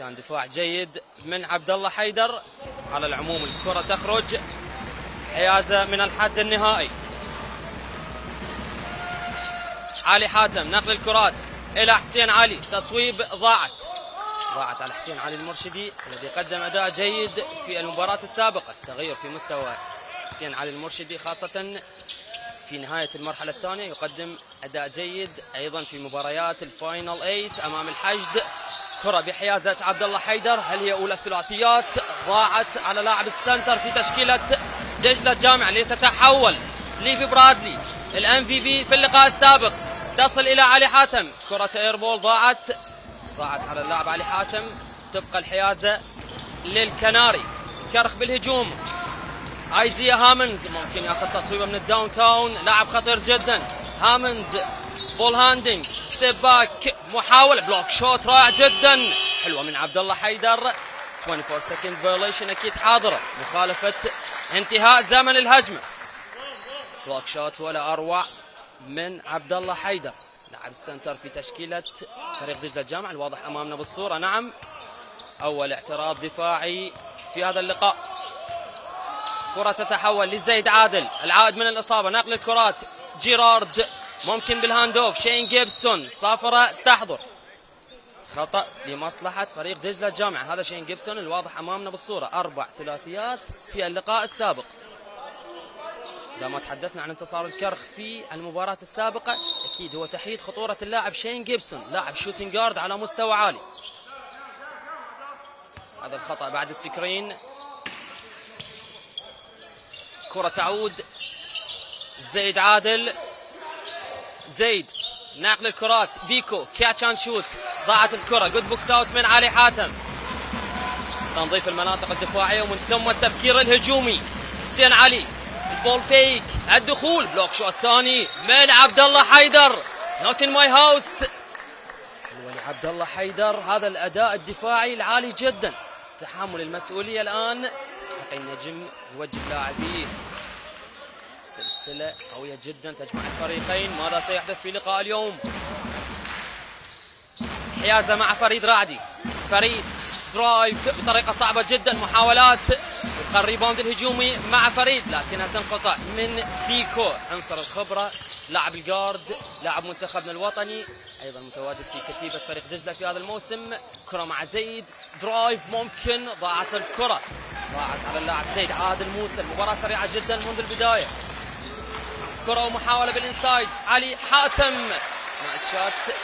كان دفاع جيد من عبد الله حيدر. على العموم الكرة تخرج، حيازة من الحد النهائي. علي حاتم نقل الكرات إلى حسين علي، تصويب ضاعت على حسين علي المرشدي الذي قدم أداء جيد في المباراة السابقة. تغير في مستوى حسين علي المرشدي خاصة في نهاية المرحلة الثانية، يقدم أداء جيد أيضا في مباريات الفاينل 8 أمام الحشد. كرة بحيازة عبد الله حيدر، هل هي أولى الثلاثيات؟ ضاعت على لاعب السنتر في تشكيلة دجلة الجامعة لتتحول ليفي برادلي الام في اللقاء السابق. تصل إلى علي حاتم، كرة ايربول ضاعت على اللاعب علي حاتم. تبقى الحيازة للكناري. كرخ بالهجوم، ايزيا هامنز ممكن ياخذ تصويبه من الداون تاون، لاعب خطير جدا. هامنز بول هاندنج، ستيب باك، محاولة بلوك شوت رائع جدا، حلوة من عبد الله حيدر. 24 سكند فيوليشن اكيد حاضرة، مخالفة انتهاء زمن الهجمة. بلوك شوت ولا اروع من عبد الله حيدر لاعب السنتر في تشكيلة فريق دجلة الجامعة الواضح امامنا بالصورة. نعم، اول اعتراض دفاعي في هذا اللقاء. كرة تتحول لزيد عادل العائد من الإصابة، نقل الكرات جيرارد ممكن بالهاند اوف. شين جيبسون صافرة تحضر، خطأ لمصلحة فريق دجلة الجامعة. هذا شين جيبسون الواضح أمامنا بالصورة، 4 ثلاثيات في اللقاء السابق. لما تحدثنا عن انتصار الكرخ في المباراة السابقة أكيد هو تحديد خطورة اللاعب شين جيبسون، لاعب شوتينج جارد على مستوى عالي. هذا الخطأ بعد السكرين. كرة تعود زيد عادل، زيد نقل الكرات بيكو كاتش اند شوت، ضاعت الكرة. جود بوكس اوت من علي حاتم، تنظيف المناطق الدفاعية ومن ثم التفكير الهجومي. حسين علي البول فيك، الدخول بلوك شوت ثاني من عبد الله حيدر. نوت ان ماي هاوس عبد الله حيدر. هذا الأداء الدفاعي العالي جدا، تحمل المسؤولية الآن. حقي النجم يوجه لاعبيه، سلسلة قوية جدا تجمع الفريقين. ماذا سيحدث في لقاء اليوم؟ حيازة مع فريد رعدي، فريد درايف بطريقة صعبة جدا، محاولات، يبقى الريباوند الهجومي مع فريد لكنها تنقطع من بيكو عنصر الخبرة، لاعب الجارد، لاعب منتخبنا الوطني، أيضا متواجد في كتيبة فريق دجلة في هذا الموسم. كرة مع زيد، درايف ممكن، ضاعت الكرة، ضاعت على اللاعب زيد عادل موسى. المباراة سريعة جدا منذ البداية. كرة ومحاولة بالإنسايد، علي حاتم ناقص شوت.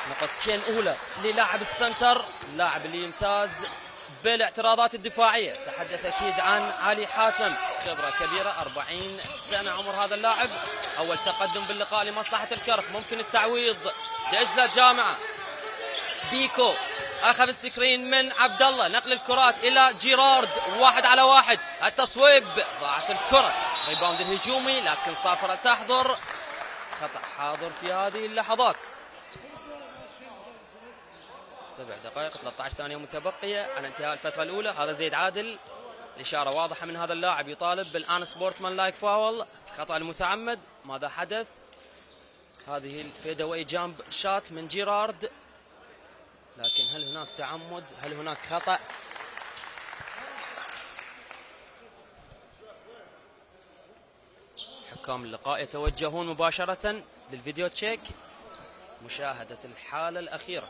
نقطتين أولى للاعب السنتر، اللاعب اللي يمتاز بالاعتراضات الدفاعية. تحدث أكيد عن علي حاتم، خبرة كبيرة، 40 سنة عمر هذا اللاعب. أول تقدم باللقاء لمصلحة الكرخ، ممكن التعويض. دجلة الجامعة، بيكو أخذ السكرين من عبد الله، نقل الكرات إلى جيرارد، 1 على 1، التصويب، ضاعت الكرة. ريباوند الهجومي لكن صافرة تحضر، خطأ حاضر في هذه اللحظات. 7 دقائق 13 ثانية متبقية على انتهاء الفترة الأولى. هذا زيد عادل، الإشارة واضحة من هذا اللاعب، يطالب بالآن سبورتمان لايك فاول، خطأ المتعمد. ماذا حدث؟ هذه الفيداوي جامب شات من جيرارد، لكن هل هناك تعمد؟ هل هناك خطأ؟ حكام اللقاء يتوجهون مباشرة للفيديو تشيك، مشاهدة الحالة الأخيرة.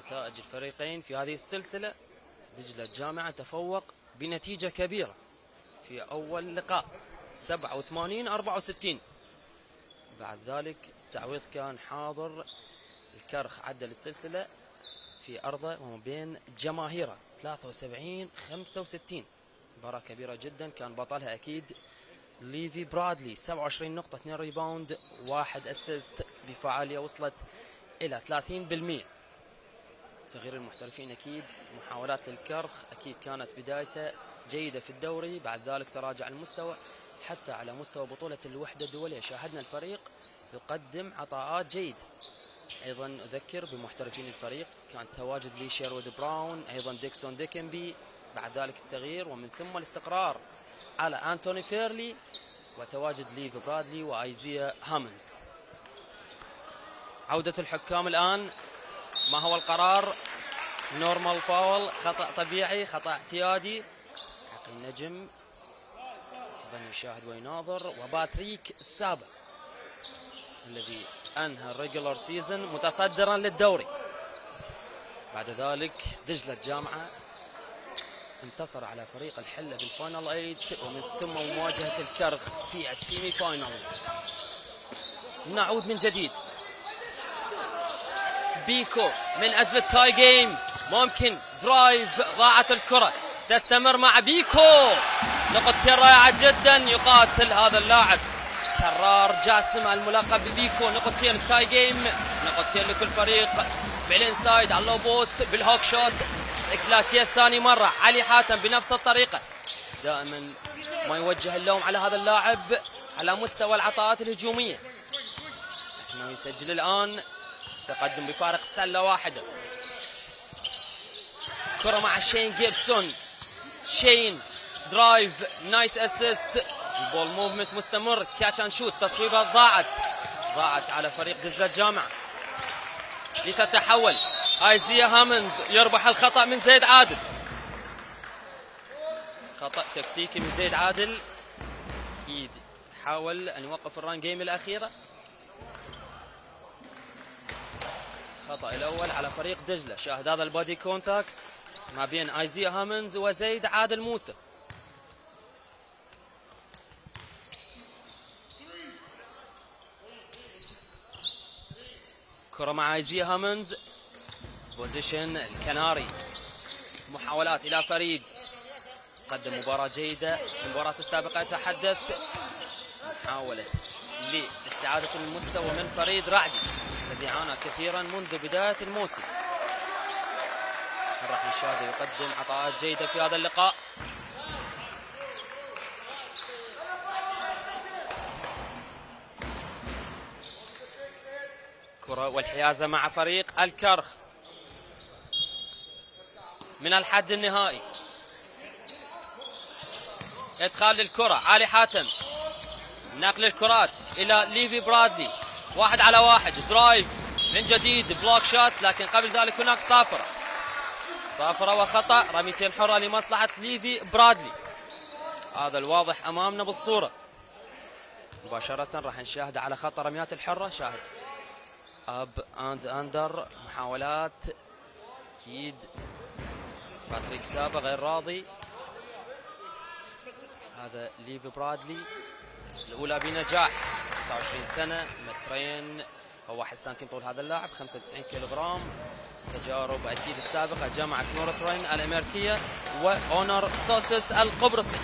نتائج الفريقين في هذه السلسلة، دجلة الجامعة تفوق بنتيجة كبيرة في أول لقاء 87-64. بعد ذلك التعويض كان حاضر، الكرخ عدل السلسلة في أرضه وما بين جماهيره 73-65. مباراة كبيرة جدا، كان بطلها أكيد ليفي برادلي، 27 نقطة، 2 ريباوند، 1 أسيست، بفعالية وصلت إلى 30%. تغيير المحترفين أكيد، محاولات للكرخ أكيد كانت بدايته جيدة في الدوري، بعد ذلك تراجع المستوى حتى على مستوى بطولة الوحدة الدولية. شاهدنا الفريق يقدم عطاءات جيدة. أيضا أذكر بمحترفين الفريق، كان تواجد لي شيرود براون، أيضا ديكسون ديكنبي، بعد ذلك التغيير ومن ثم الاستقرار على أنتوني فيرلي، وتواجد ليفي برادلي وآيزيا هامنز. عودة الحكام الآن. ما هو القرار؟ نورمال فاول، خطأ طبيعي، خطأ اعتيادي حق النجم. أيضا يشاهد ويناظر. وباتريك السابع الذي أنهى الريجولار سيزون متصدرا للدوري. بعد ذلك دجلة الجامعة انتصر على فريق الحلة بالفاينل 8 ومن ثم مواجهة الكرخ في السيمي فاينل. نعود من جديد. بيكو من أجل التاي جيم، ممكن درايف، ضاعت الكرة، تستمر مع بيكو. نقطتين رائعة جدا يقاتل هذا اللاعب كرار جاسم الملقب ببيكو. نقطتين التاي جيم، نقطتين لكل فريق. بالانسايد على اللو بوست بالهوك شوت. إكلاتية ثاني مرة. علي حاتم بنفس الطريقة، دائما ما يوجه اللوم على هذا اللاعب على مستوى العطاءات الهجومية. انه يسجل الآن تقدم بفارق سلة واحدة. كرة مع شين جيبسون. شين درايف، نايس اسيست. البول موفمنت مستمر. كاتش اند شوت. تصويبة ضاعت على فريق دجلة الجامعة. لتتحول ايزيا هامنز. يربح الخطأ من زيد عادل. خطأ تكتيكي من زيد عادل. اكيد حاول ان يوقف الران جيم الاخيرة. الخطأ الاول على فريق دجلة. شاهد هذا البادي كونتاكت ما بين ايزيا هامنز وزيد عادل موسى. كرة مع ايزيا هامنز. بوزيشن الكناري. محاولات الى فريد. قدم مباراة جيدة. المباراة السابقة تحدث محاولة لاستعادة المستوى من فريد رعدي الذي عانى كثيرا منذ بداية الموسم. راح نشاهد يقدم عطاءات جيدة في هذا اللقاء. كرة والحيازة مع فريق الكرخ من الحد النهائي. ادخال للكرة. علي حاتم. نقل الكرات الى ليفي برادلي. 1 على 1. درايف من جديد. بلوك شوت، لكن قبل ذلك هناك صافرة وخطأ. رميتين حرة لمصلحة ليفي برادلي. هذا الواضح امامنا بالصورة. مباشرة راح نشاهد على خط رميات الحرة. شاهد اب اند اندر. محاولات اكيد. باتريك سابا غير راضي. هذا ليفي برادلي الأولى بنجاح. 29 سنة، مترين هو 1 سنتيم طول هذا اللاعب، 95 كيلوغرام. تجارب أكيد السابقة جامعة نورثرين الأمريكية وأونر ثوسس القبرصي.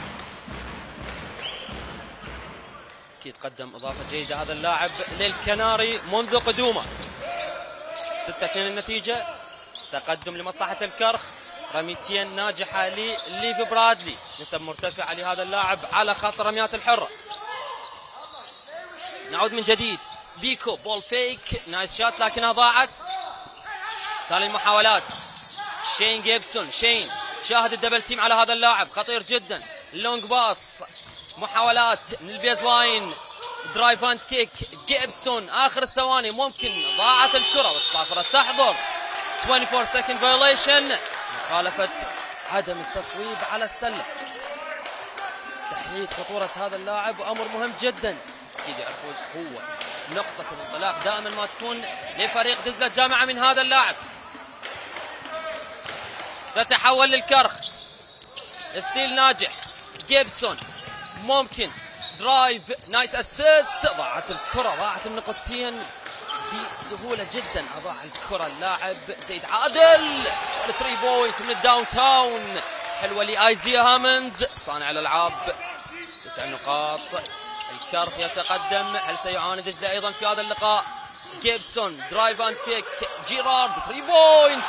أكيد قدم إضافة جيدة هذا اللاعب للكناري منذ قدومه. 6-2 النتيجة. تقدم لمصلحة الكرخ. رميتين ناجحة لليفي برادلي. نسب مرتفعة لهذا اللاعب على خط رميات الحرة. نعود من جديد. بيكو بول فيك. نايس شات لكنها ضاعت. ثاني المحاولات. شين جيبسون. شين شاهد الدبل تيم على هذا اللاعب خطير جدا. لونج باص. محاولات من البيز لاين. درايف اند كيك. جيبسون آخر الثواني ممكن. ضاعت الكرة والصافرة تحضر. 24 second violation. مخالفة عدم التصويب على السلة. تحديد خطورة هذا اللاعب وأمر مهم جدا. أكيد يعرفون هو نقطة الانطلاق دائما ما تكون لفريق دجلة الجامعة من هذا اللاعب. تتحول للكرخ. ستيل ناجح. جيبسون ممكن. درايف نايس اسيست. ضاعت الكرة. ضاعت النقطتين بسهولة جدا. أضاع الكرة اللاعب زيد عادل. 3 بوينت من الداون تاون. حلوة لآيزيا هامنز صانع الألعاب. 9 نقاط. الكرخ يتقدم. هل سيعاني دجلة أيضا في هذا اللقاء؟ جيبسون درايف اند كيك. جيرارد 3 بوينت.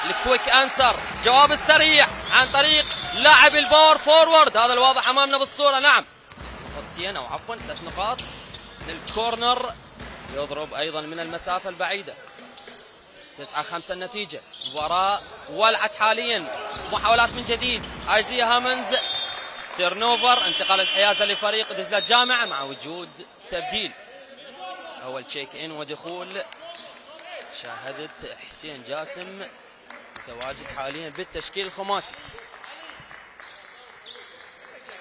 الكويك انسر. جواب السريع عن طريق لاعب الباور فورورد. هذا الواضح أمامنا بالصورة. نعم نقطتين أو عفوا 3 نقاط للكورنر. يضرب أيضا من المسافة البعيدة. 9-5 النتيجة. مباراة ولعت حاليا. محاولات من جديد. ايزيا هامنز. تيرنوفر. انتقال الحيازة لفريق دجلة الجامعة مع وجود تبديل. أول تشيك إن ودخول شاهدت حسين جاسم متواجد حاليا بالتشكيل الخماسي.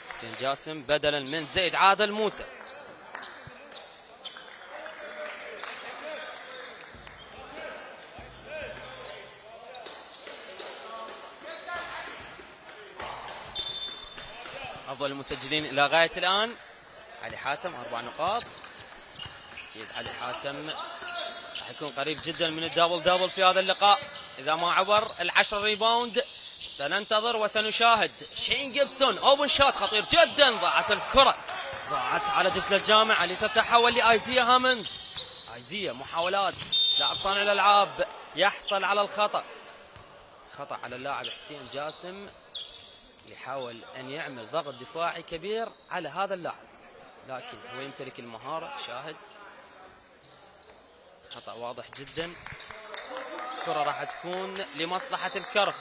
حسين جاسم بدلا من زيد عادل موسى. أفضل المسجلين إلى غاية الآن علي حاتم 4 نقاط. أكيد علي حاتم راح يكون قريب جدا من الدبل في هذا اللقاء إذا ما عبر ال10 ريباوند. سننتظر وسنشاهد. شين جيبسون اوبن شوت خطير جدا. ضاعت الكرة، ضاعت على دجلة الجامعة لتتحول لآيزيا هامند. آيزيا محاولات لاعب صانع الألعاب يحصل على الخطأ. خطأ على اللاعب حسين جاسم يحاول أن يعمل ضغط دفاعي كبير على هذا اللاعب، لكن هو يمتلك المهارة. شاهد خطأ واضح جدا. الكرة راح تكون لمصلحة الكرخ.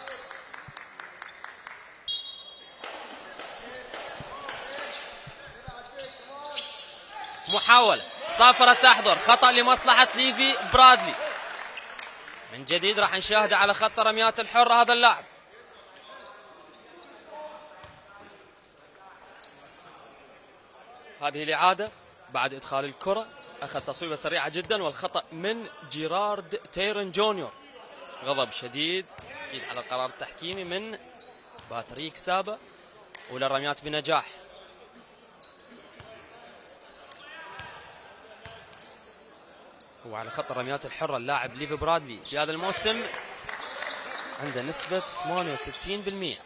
محاولة صافرة تحضر، خطأ لمصلحة ليفي برادلي. من جديد راح نشاهد على خط رميات الحرة هذا اللاعب. هذه الإعادة بعد إدخال الكرة، أخذ تصويبة سريعة جدا والخطأ من جيرارد تيرن جونيور. غضب شديد أكيد على القرار التحكيمي من باتريك سابا. أولى الرميات بنجاح. وعلى خط الرميات الحرة اللاعب ليفي برادلي في هذا الموسم عنده نسبة 68%.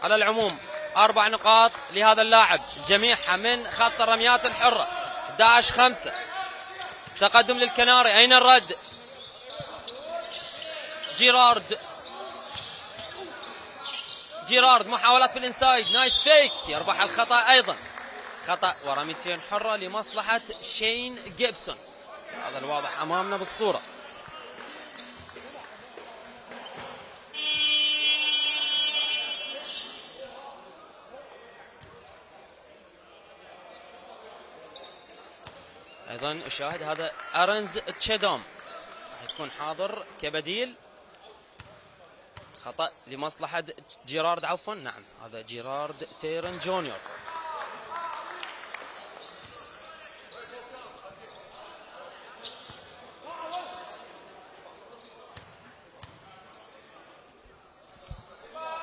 على العموم 4 نقاط لهذا اللاعب جميعها من خط الرميات الحرة. 11-5 تقدم للكناري. أين الرد؟ جيرارد محاولات بالإنسايد. نايس فيك يربح الخطأ أيضا. خطأ ورميتين حرة لمصلحة شين جيبسون. هذا الواضح أمامنا بالصورة. أيضا أشاهد هذا أرنز تشيدوم راح يكون حاضر كبديل. خطأ لمصلحة جيرارد، عفوا نعم هذا جيرارد تيرن جونيور.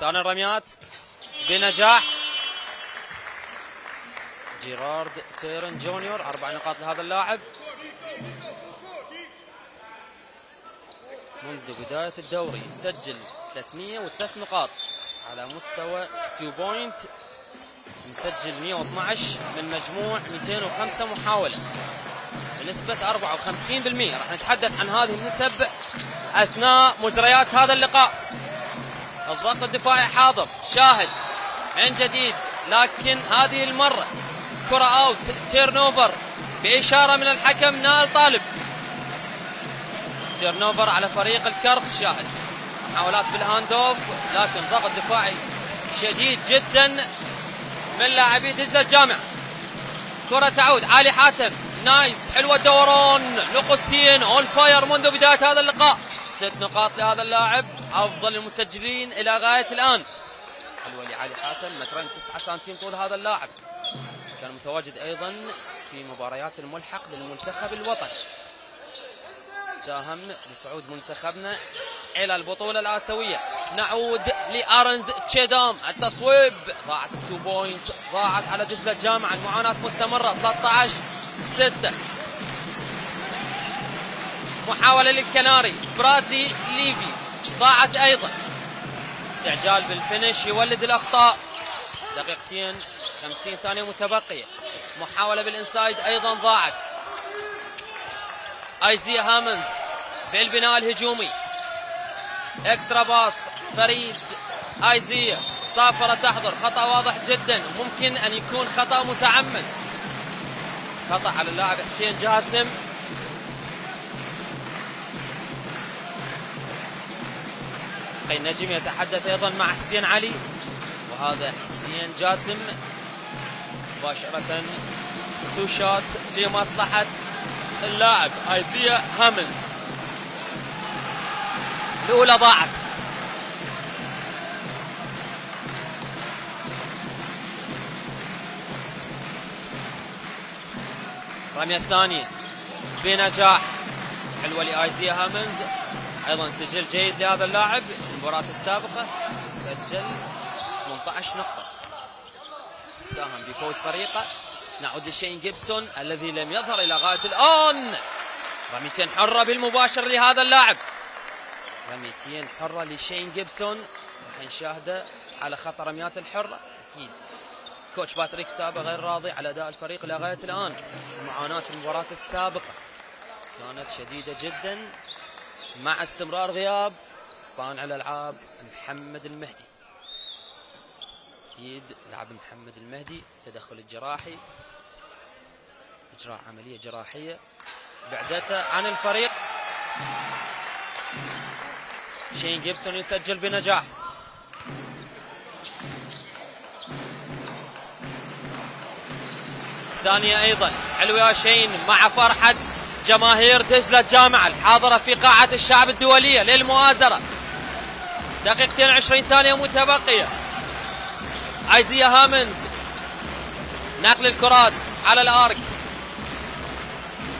ثاني الرميات بنجاح. جيرارد تيرن جونيور 4 نقاط لهذا اللاعب. منذ بداية الدوري مسجل 303 نقاط على مستوى 2 بوينت. مسجل 112 من مجموع 205 محاولة بنسبة 54%. راح نتحدث عن هذه النسب أثناء مجريات هذا اللقاء. الضغط الدفاعي حاضر. شاهد من جديد، لكن هذه المرة كرة اوت، تيرن اوفر بإشارة من الحكم نائل طالب. تيرن اوفر على فريق الكرخ. شاهد محاولات بالهاند اوف، لكن ضغط دفاعي شديد جدا من لاعبي دجلة الجامعة. كرة تعود علي حاتم. نايس، حلوة الدوران، نقطتين اون فاير منذ بداية هذا اللقاء. 6 نقاط لهذا اللاعب، أفضل المسجلين إلى غاية الآن. حلوة لعلي حاتم، مترين 9 سنتيم طول هذا اللاعب. كان متواجد أيضا في مباريات الملحق للمنتخب الوطني. ساهم لصعود منتخبنا إلى البطولة الآسيوية. نعود لأرنز تشيدوم. التصويب، ضاعت 2 بوينت، ضاعت على دجلة الجامعة. المعاناة مستمرة. 13-6. محاولة للكناري. برادلي ليفي ضاعت أيضا. استعجال بالفينش يولد الأخطاء. 2:50 ثانية متبقية. محاولة بالإنسايد أيضا ضاعت. آيزيا هامند بالبناء الهجومي. اكسترا باص فريد. آيزيا صافرة تحضر. خطأ واضح جدا، ممكن أن يكون خطأ متعمد. خطأ على اللاعب حسين جاسم. النجم يتحدث أيضا مع حسين علي، وهذا حسين جاسم مباشرة تو شوت لمصلحة اللاعب آيزيا هامند. الأولى ضاعت. الرمية الثانية بنجاح، حلوة لآيزيا هامنز، أيضا سجل جيد لهذا اللاعب. المباراة السابقة سجل 18 نقطة، ساهم بفوز فريقه. نعود لشين جيبسون الذي لم يظهر إلى غاية الآن. رميتين حرة بالمباشر لهذا اللاعب، رميتين حرة لشين جيبسون، راح نشاهده على خط رميات الحرة. أكيد كوتش باتريك سابا غير راضي على أداء الفريق إلى غاية الآن. المعاناة في المباراة السابقة كانت شديدة جدا مع استمرار غياب صانع الألعاب محمد المهدي. أكيد لاعب محمد المهدي تدخل الجراحي، إجراء عملية جراحية بعدته عن الفريق. شين جيبسون يسجل بنجاح. الثانية أيضا حلوة يا شين مع فرحة جماهير دجلة الجامعة الحاضرة في قاعة الشعب الدولية للمؤازرة. دقيقتين 20 ثانية متبقية. آيزيا هامنز نقل الكرات على الارك.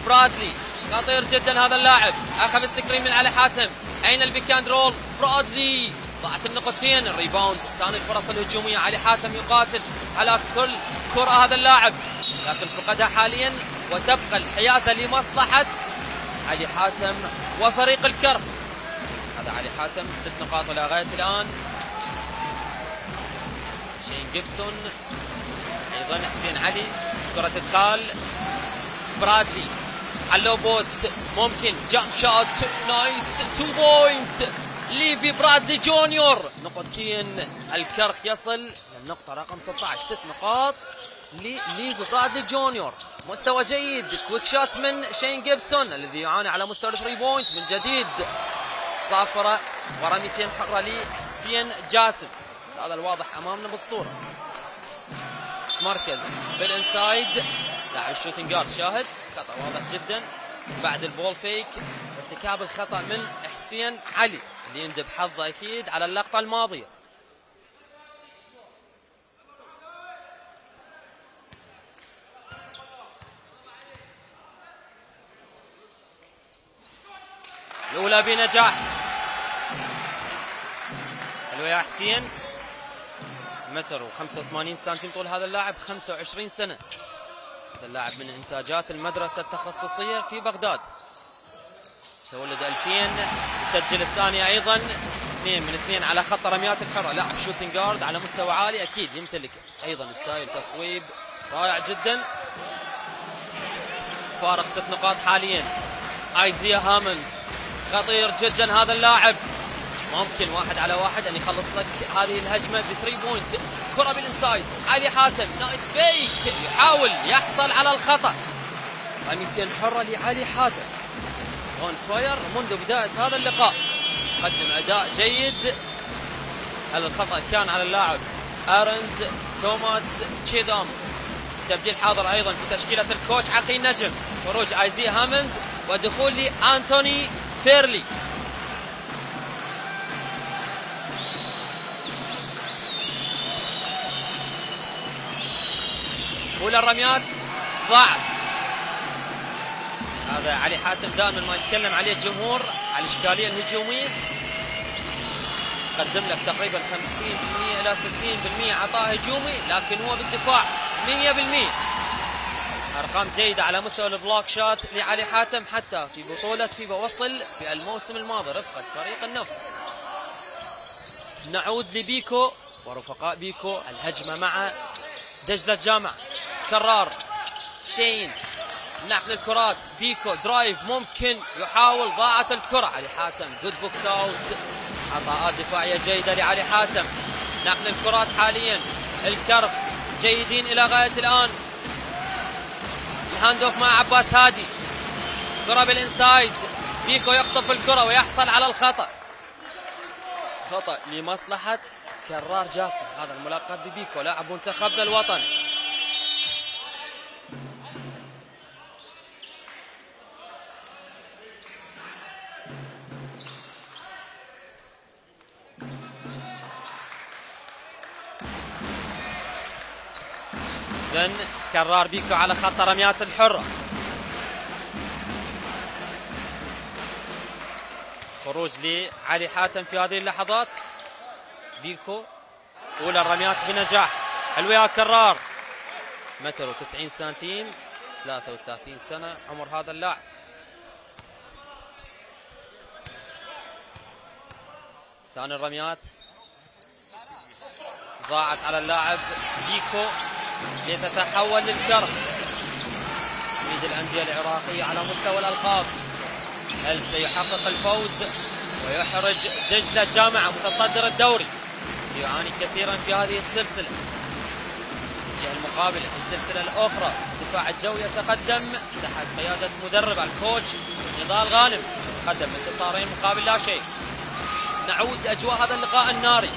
برادلي خطير جدا هذا اللاعب، اخذ السكرين من علي حاتم. اين البيك اند رول؟ برادلي ضاعت النقطتين. الريباوند، ثاني الفرص الهجوميه. علي حاتم يقاتل على كل كره هذا اللاعب لكن فقدها حاليا، وتبقى الحيازه لمصلحه علي حاتم وفريق الكرب. هذا علي حاتم 6 نقاط الى غايه الان. شين جيبسون ايضا حسين علي، كرة ادخال. برادلي على اللو بوست، ممكن جامب شوت نايس 2 بوينت ليفي برادلي جونيور. نقطتين، الكرك يصل للنقطة رقم 16. 6 نقاط لليفي برادلي جونيور. مستوى جيد، كويك شوت من شين جيبسون الذي يعاني على مستوى 3 بوينت من جديد. صافرة ورميتين حرة لحسين جاسم، هذا الواضح امامنا بالصورة. مركز بالانسايد، لاعب الشوتنج جارد شاهد خطأ واضح جدا بعد البول فيك، ارتكاب الخطأ من حسين علي اللي يندب حظه اكيد على اللقطة الماضية. الاولى بنجاح. حلوة يا حسين، متر و85 سنتيم طول هذا اللاعب، 25 سنة. هذا اللاعب من إنتاجات المدرسة التخصصية في بغداد، تولد 2000. يسجل الثانية أيضا، 2 من 2 على خط رميات الحرة. لاعب شوتنج جارد على مستوى عالي، أكيد يمتلك أيضا ستايل تصويب رائع جدا. فارق 6 نقاط حاليا. آيزيا هامنز خطير جدا هذا اللاعب، ممكن 1 على 1 ان يخلص لك هذه الهجمه ب3 بوينت. كره بالانسايد، علي حاتم نايس فيك، يحاول يحصل على الخطا. رميتين حره لعلي حاتم، اون فاير منذ بدايه هذا اللقاء، قدم اداء جيد. الخطا كان على اللاعب ارنز توماس تشيدام. تبديل حاضر ايضا في تشكيله الكوتش عقيل نجم. خروج آيزيا هامنز ودخول لأنتوني فيرلي. أولى الرميات ضاعت. هذا علي حاتم دائما ما يتكلم عليه الجمهور على الإشكالية الهجومية، قدم لك تقريبا 50% إلى 60% عطاء هجومي، لكن هو بالدفاع 100%. أرقام جيدة على مستوى البلوك شات لعلي حاتم حتى في بطولة فيبا وصل في الموسم الماضي رفقة فريق النفط. نعود لبيكو ورفقاء بيكو، الهجمة مع دجلة الجامعة. كرار شين نقل الكرات، بيكو درايف ممكن يحاول، ضاعت الكرة. علي حاتم جود بوكس اوت، عطاءات دفاعية جيدة لعلي حاتم. نقل الكرات حاليا، الكرف جيدين إلى غاية الآن. الهاند اوف مع عباس هادي، كرة بالانسايد، بيكو يخطف الكرة ويحصل على الخطأ. خطأ لمصلحة كرار جاسم، هذا الملقب ببيكو لاعب منتخبنا الوطني. إذن كرار بيكو على خط رميات الحرة. خروج لعلي حاتم في هذه اللحظات. بيكو أولى الرميات بنجاح. حلوة يا كرار. متر و90 سنتيم، 33 سنة عمر هذا اللاعب. ثاني الرميات ضاعت على اللاعب بيكو لتتحول للكرم. عميد الأندية العراقية على مستوى الألقاب، هل سيحقق الفوز ويحرج دجلة جامعة متصدر الدوري يعاني كثيرا في هذه السلسلة؟ الجهة المقابلة في السلسلة الأخرى الدفاع الجوي يتقدم تحت قيادة مدرب الكوتش نضال غانم، قدم انتصارين مقابل لا شيء. نعود أجواء هذا اللقاء الناري.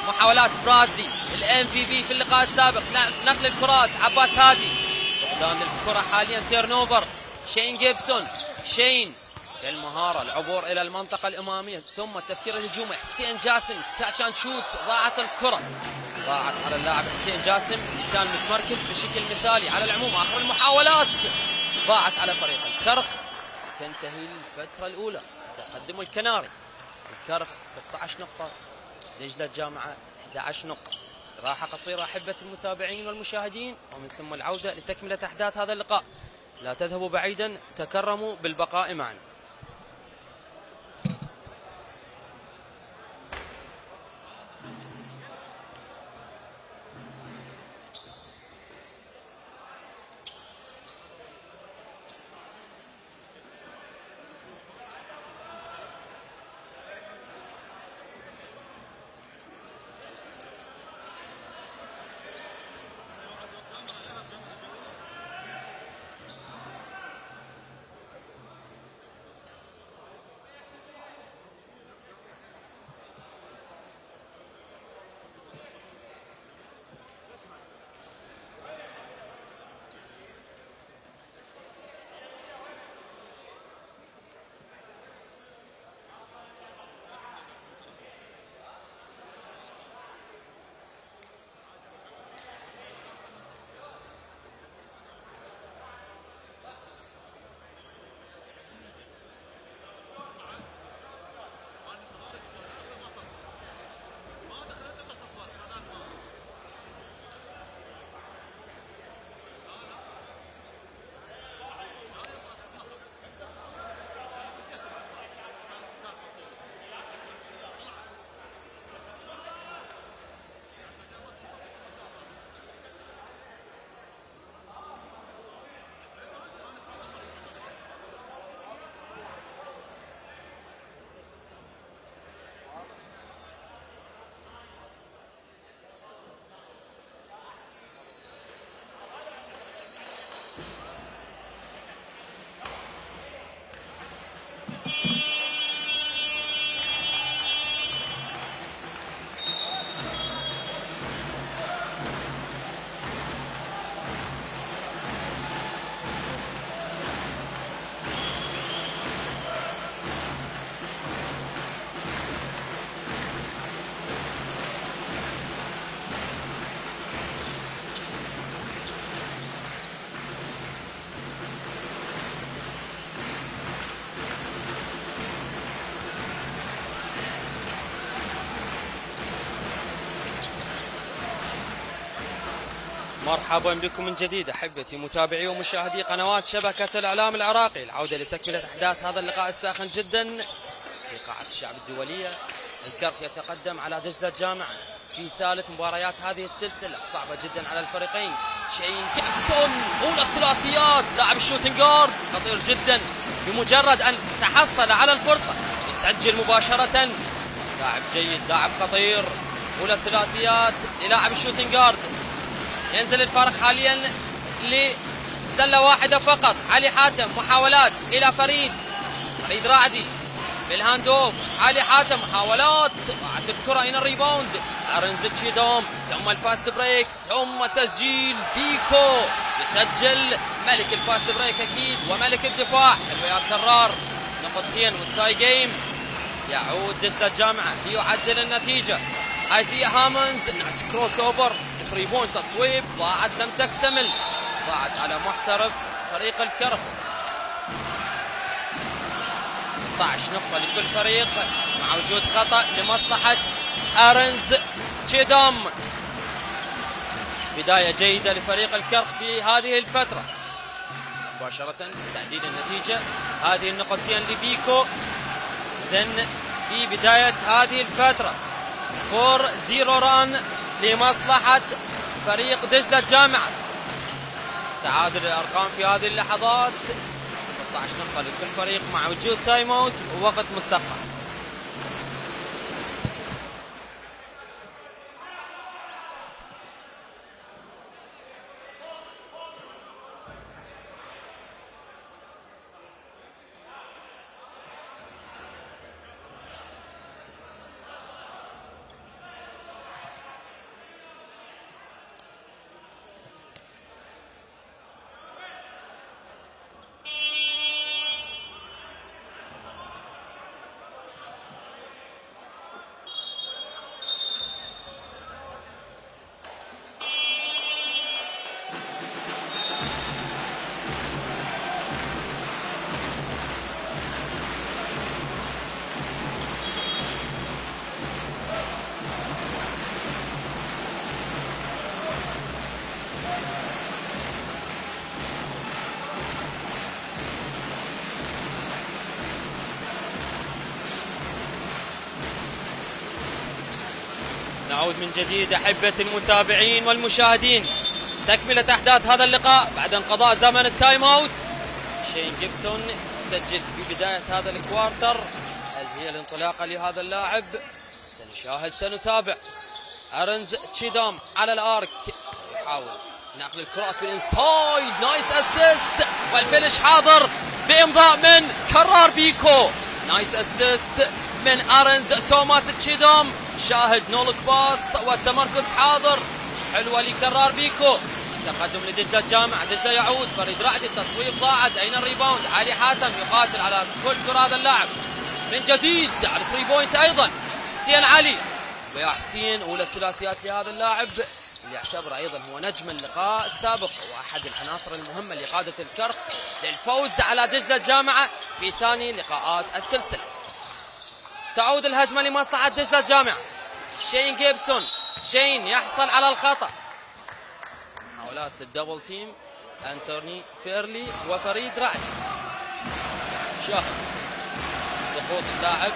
محاولات برادلي الMVP في اللقاء السابق، نقل الكرات عباس هادي، فقدان الكرة حاليا تيرنوفر. شين جيبسون، شين المهارة العبور إلى المنطقة الأمامية ثم التفكير الهجومي. حسين جاسم كاتشان شوت، ضاعت الكرة، ضاعت على اللاعب حسين جاسم اللي كان متمركز بشكل مثالي. على العموم آخر المحاولات ضاعت على فريق الكرخ. تنتهي الفترة الأولى تقدم الكناري. الكرخ 16 نقطة، دجلة جامعة 11 نقطة. استراحة قصيرة أحبة المتابعين والمشاهدين، ومن ثم العودة لتكملة أحداث هذا اللقاء. لا تذهبوا بعيدا، تكرموا بالبقاء معنا. مرحبا بكم من جديد احبتي متابعي ومشاهدي قنوات شبكة الاعلام العراقي. العودة لتكملة احداث هذا اللقاء الساخن جدا في قاعة الشعب الدولية. الكرخ يتقدم على دجلة جامعة في ثالث مباريات هذه السلسلة، صعبة جدا على الفريقين. شين كابسون اولى الثلاثيات، لاعب الشوتنج جارد خطير جدا، بمجرد ان تحصل على الفرصة يسجل مباشرة. لاعب جيد، لاعب خطير. اولى الثلاثيات للاعب الشوتنج جارد. ينزل الفارق حاليا لزلة واحدة فقط. علي حاتم، محاولات إلى فريد رعدي بالهاند اوف. علي حاتم محاولات، ضاعت الكرة إلى الريباوند. أرنزتشي دوم، ثم الفاست بريك، ثم تسجيل. بيكو يسجل، ملك الفاست بريك أكيد وملك الدفاع. حلو يا كرار، نقطتين والتاي جيم. يعود دجلة جامعة ليعدل النتيجة. ايزيا هامونز، ناس كروس اوفر الثري بوينت تصويب ضاعت لم تكتمل، ضاعت على محترف فريق الكرك. 16 نقطة لكل فريق مع وجود خطأ لمصلحة أرنز تشيدوم. بداية جيدة لفريق الكرك في هذه الفترة. مباشرة تعديل النتيجة، هذه النقطتين لبيكو إذن في بداية هذه الفترة. 4-0 ران لمصلحة فريق دجلة الجامعة. تعادل الأرقام في هذه اللحظات، 16 نقطة لكل فريق مع وجود تايم اوت ووقت مستقطع. نعود من جديد أحبة المتابعين والمشاهدين، تكملة أحداث هذا اللقاء بعد انقضاء زمن التايم اوت. شين جيبسون يسجل في بداية هذا الكوارتر. هل هي الانطلاقة لهذا اللاعب؟ سنشاهد سنتابع. أرنز تشيدوم على الارك يحاول نقل الكرات في الانسايد، نايس اسيست والفينش حاضر بإمضاء من كرار بيكو. نايس اسيست من أرنز توماس تشيدوم، شاهد نولك باص والتمركز حاضر، حلوة لكرار بيكو. تقدم لدجلة الجامعة، دجلة يعود، فريد رعدي التصويب ضاعت، أين الريباوند؟ علي حاتم يقاتل على كل كرة هذا اللاعب من جديد على 3 بوينت أيضا حسين علي. ويا حسين أولى الثلاثيات لهذا اللاعب اللي يعتبر أيضا هو نجم اللقاء السابق وأحد العناصر المهمة لقادة الكرك للفوز على دجلة الجامعة في ثاني لقاءات السلسلة. تعود الهجمة لمصلحة دجلة الجامعة. شين جيبسون، شين يحصل على الخطأ، محاولات للدبل تيم أنتوني فيرلي وفريد رعد. شاهد سقوط اللاعب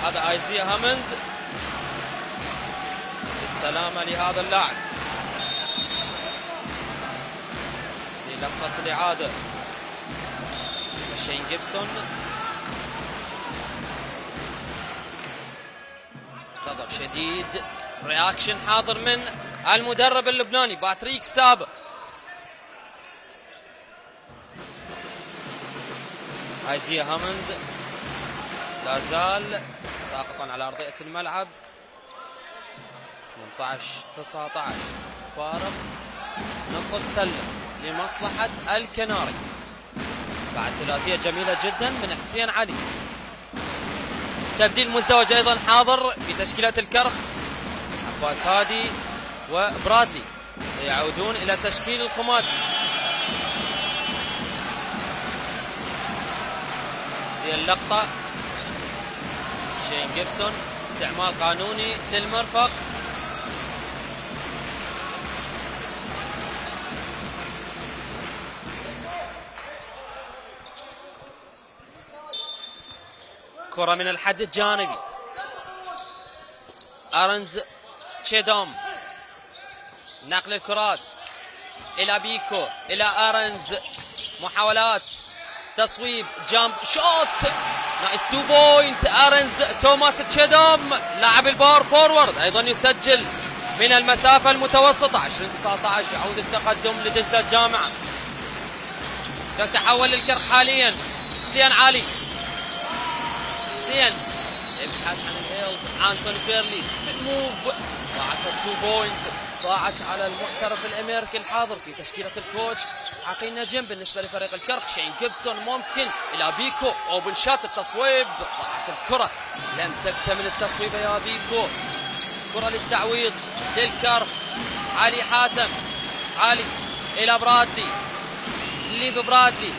هذا ايزيا هامنز، السلامة لهذا اللاعب. للقطة الإعادة شين جيبسون، غضب شديد، رياكشن حاضر من المدرب اللبناني باتريك سابق. ايزيا هامنز لا زال ساقطا على ارضية الملعب. 18-19 فارق نصف سلة لمصلحة الكناري بعد ثلاثية جميلة جدا من حسين علي. تبديل مزدوج ايضا حاضر في تشكيلة الكرك، عباس هادي وبرادلي سيعودون الى تشكيل الخماسي. في اللقطة شين جيبسون استعمال قانوني للمرفق، كرة من الحد الجانبي. أرنز تشيدوم، نقل الكرات إلى بيكو، إلى أرنز، محاولات تصويب، جامب شوت، نايس 2 بوينت. أرنز توماس تشيدوم لاعب الباور فورورد أيضا يسجل من المسافة المتوسطة. 20-19 يعود التقدم لدجلة الجامعة. تتحول للكرك حاليا. حسين علي، حسين يبحث عن الهيلد، أنتوني فيرلي سبيد موف، ضاعت 2 بوينت، ضاعت على المحترف الامريكي الحاضر في تشكيله الكوتش عقيل نجم. بالنسبه لفريق الكرك شين جيبسون ممكن الى بيكو، اوبن شات التصويب، ضاعت الكره، لم تكتمل التصويب يا بيكو. كره للتعويض للكرك، علي حاتم. علي الى برادلي. ليف برادلي.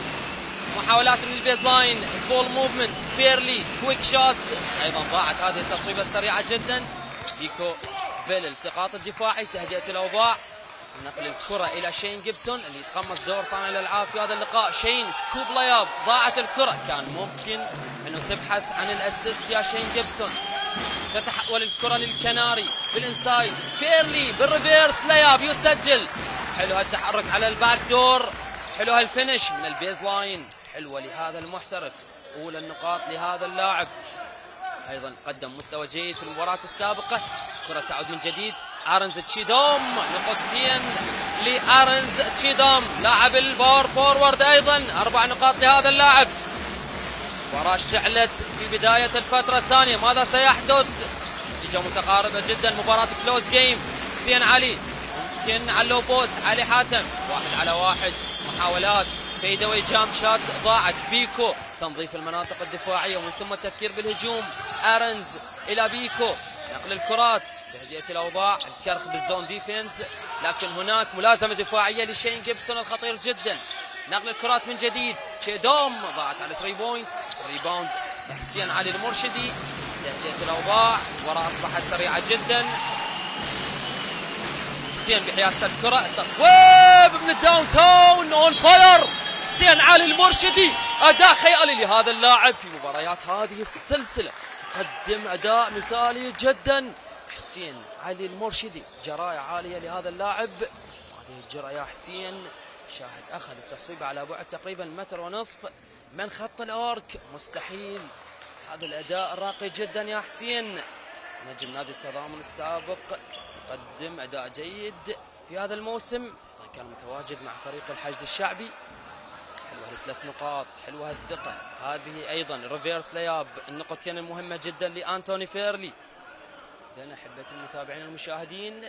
محاولات من البيز لاين. بول موفمنت. فيرلي. كويك شوت. ايضا ضاعت هذه التصويبه السريعه جدا. ديكو بالالتقاط الدفاعي. تهدئه الاوضاع. نقل الكره الى شين جيبسون اللي يتقمص دور صانع الالعاب في هذا اللقاء. شين سكوب لاياب. ضاعت الكره. كان ممكن انه تبحث عن الاسيست يا شين جيبسون. تتحول الكره للكناري بالانسايد. فيرلي بالريفيرس لاياب يسجل. حلو هالتحرك على الباك دور. حلو هالفينش من البيز لاين. حلوه لهذا المحترف. اولى النقاط لهذا اللاعب. ايضا قدم مستوى جيد في المباراه السابقه. كره تعود من جديد. ارنز تشيدوم. نقطتين لارنز تشيدوم لاعب الباور فورورد. ايضا 4 نقاط لهذا اللاعب. مباراة اشتعلت في بداية الفترة الثانية. ماذا سيحدث؟ نتيجة متقاربة جدا. مباراة كلوز جيم. حسين علي ممكن على اللو بوست. علي حاتم 1 على 1. محاولات فيدوي جام شات ضاعت. بيكو تنظيف المناطق الدفاعية ومن ثم التفكير بالهجوم. ارنز الى بيكو. نقل الكرات. تهدئة الاوضاع. الكرخ بالزون ديفينز. لكن هناك ملازمة دفاعية لشين جيبسون الخطير جدا. نقل الكرات من جديد. تشيدوم ضاعت على 3 بوينت. ريباوند لحسين علي المرشدي. تهدئة الاوضاع. المباراة اصبحت سريعة جدا. حسين بحيازة الكرة. التصويب من الداون تاون. اون فاير. حسين علي المرشدي. اداء خيالي لهذا اللاعب في مباريات هذه السلسلة. قدم اداء مثالي جدا. حسين علي المرشدي. جراية عالية لهذا اللاعب. هذه الجرأة يا حسين. شاهد اخذ التصويب على بعد تقريبا 1.5 متر من خط الارك. مستحيل. هذا الاداء راقي جدا يا حسين. نجم نادي التضامن السابق قدم اداء جيد في هذا الموسم. كان متواجد مع فريق الحشد الشعبي. حلوه ال3 نقاط. حلوه الثقه. هذه ايضا ريفيرس لياب. النقطتين المهمه جدا لانتوني فيرلي. اذا احبه المتابعين المشاهدين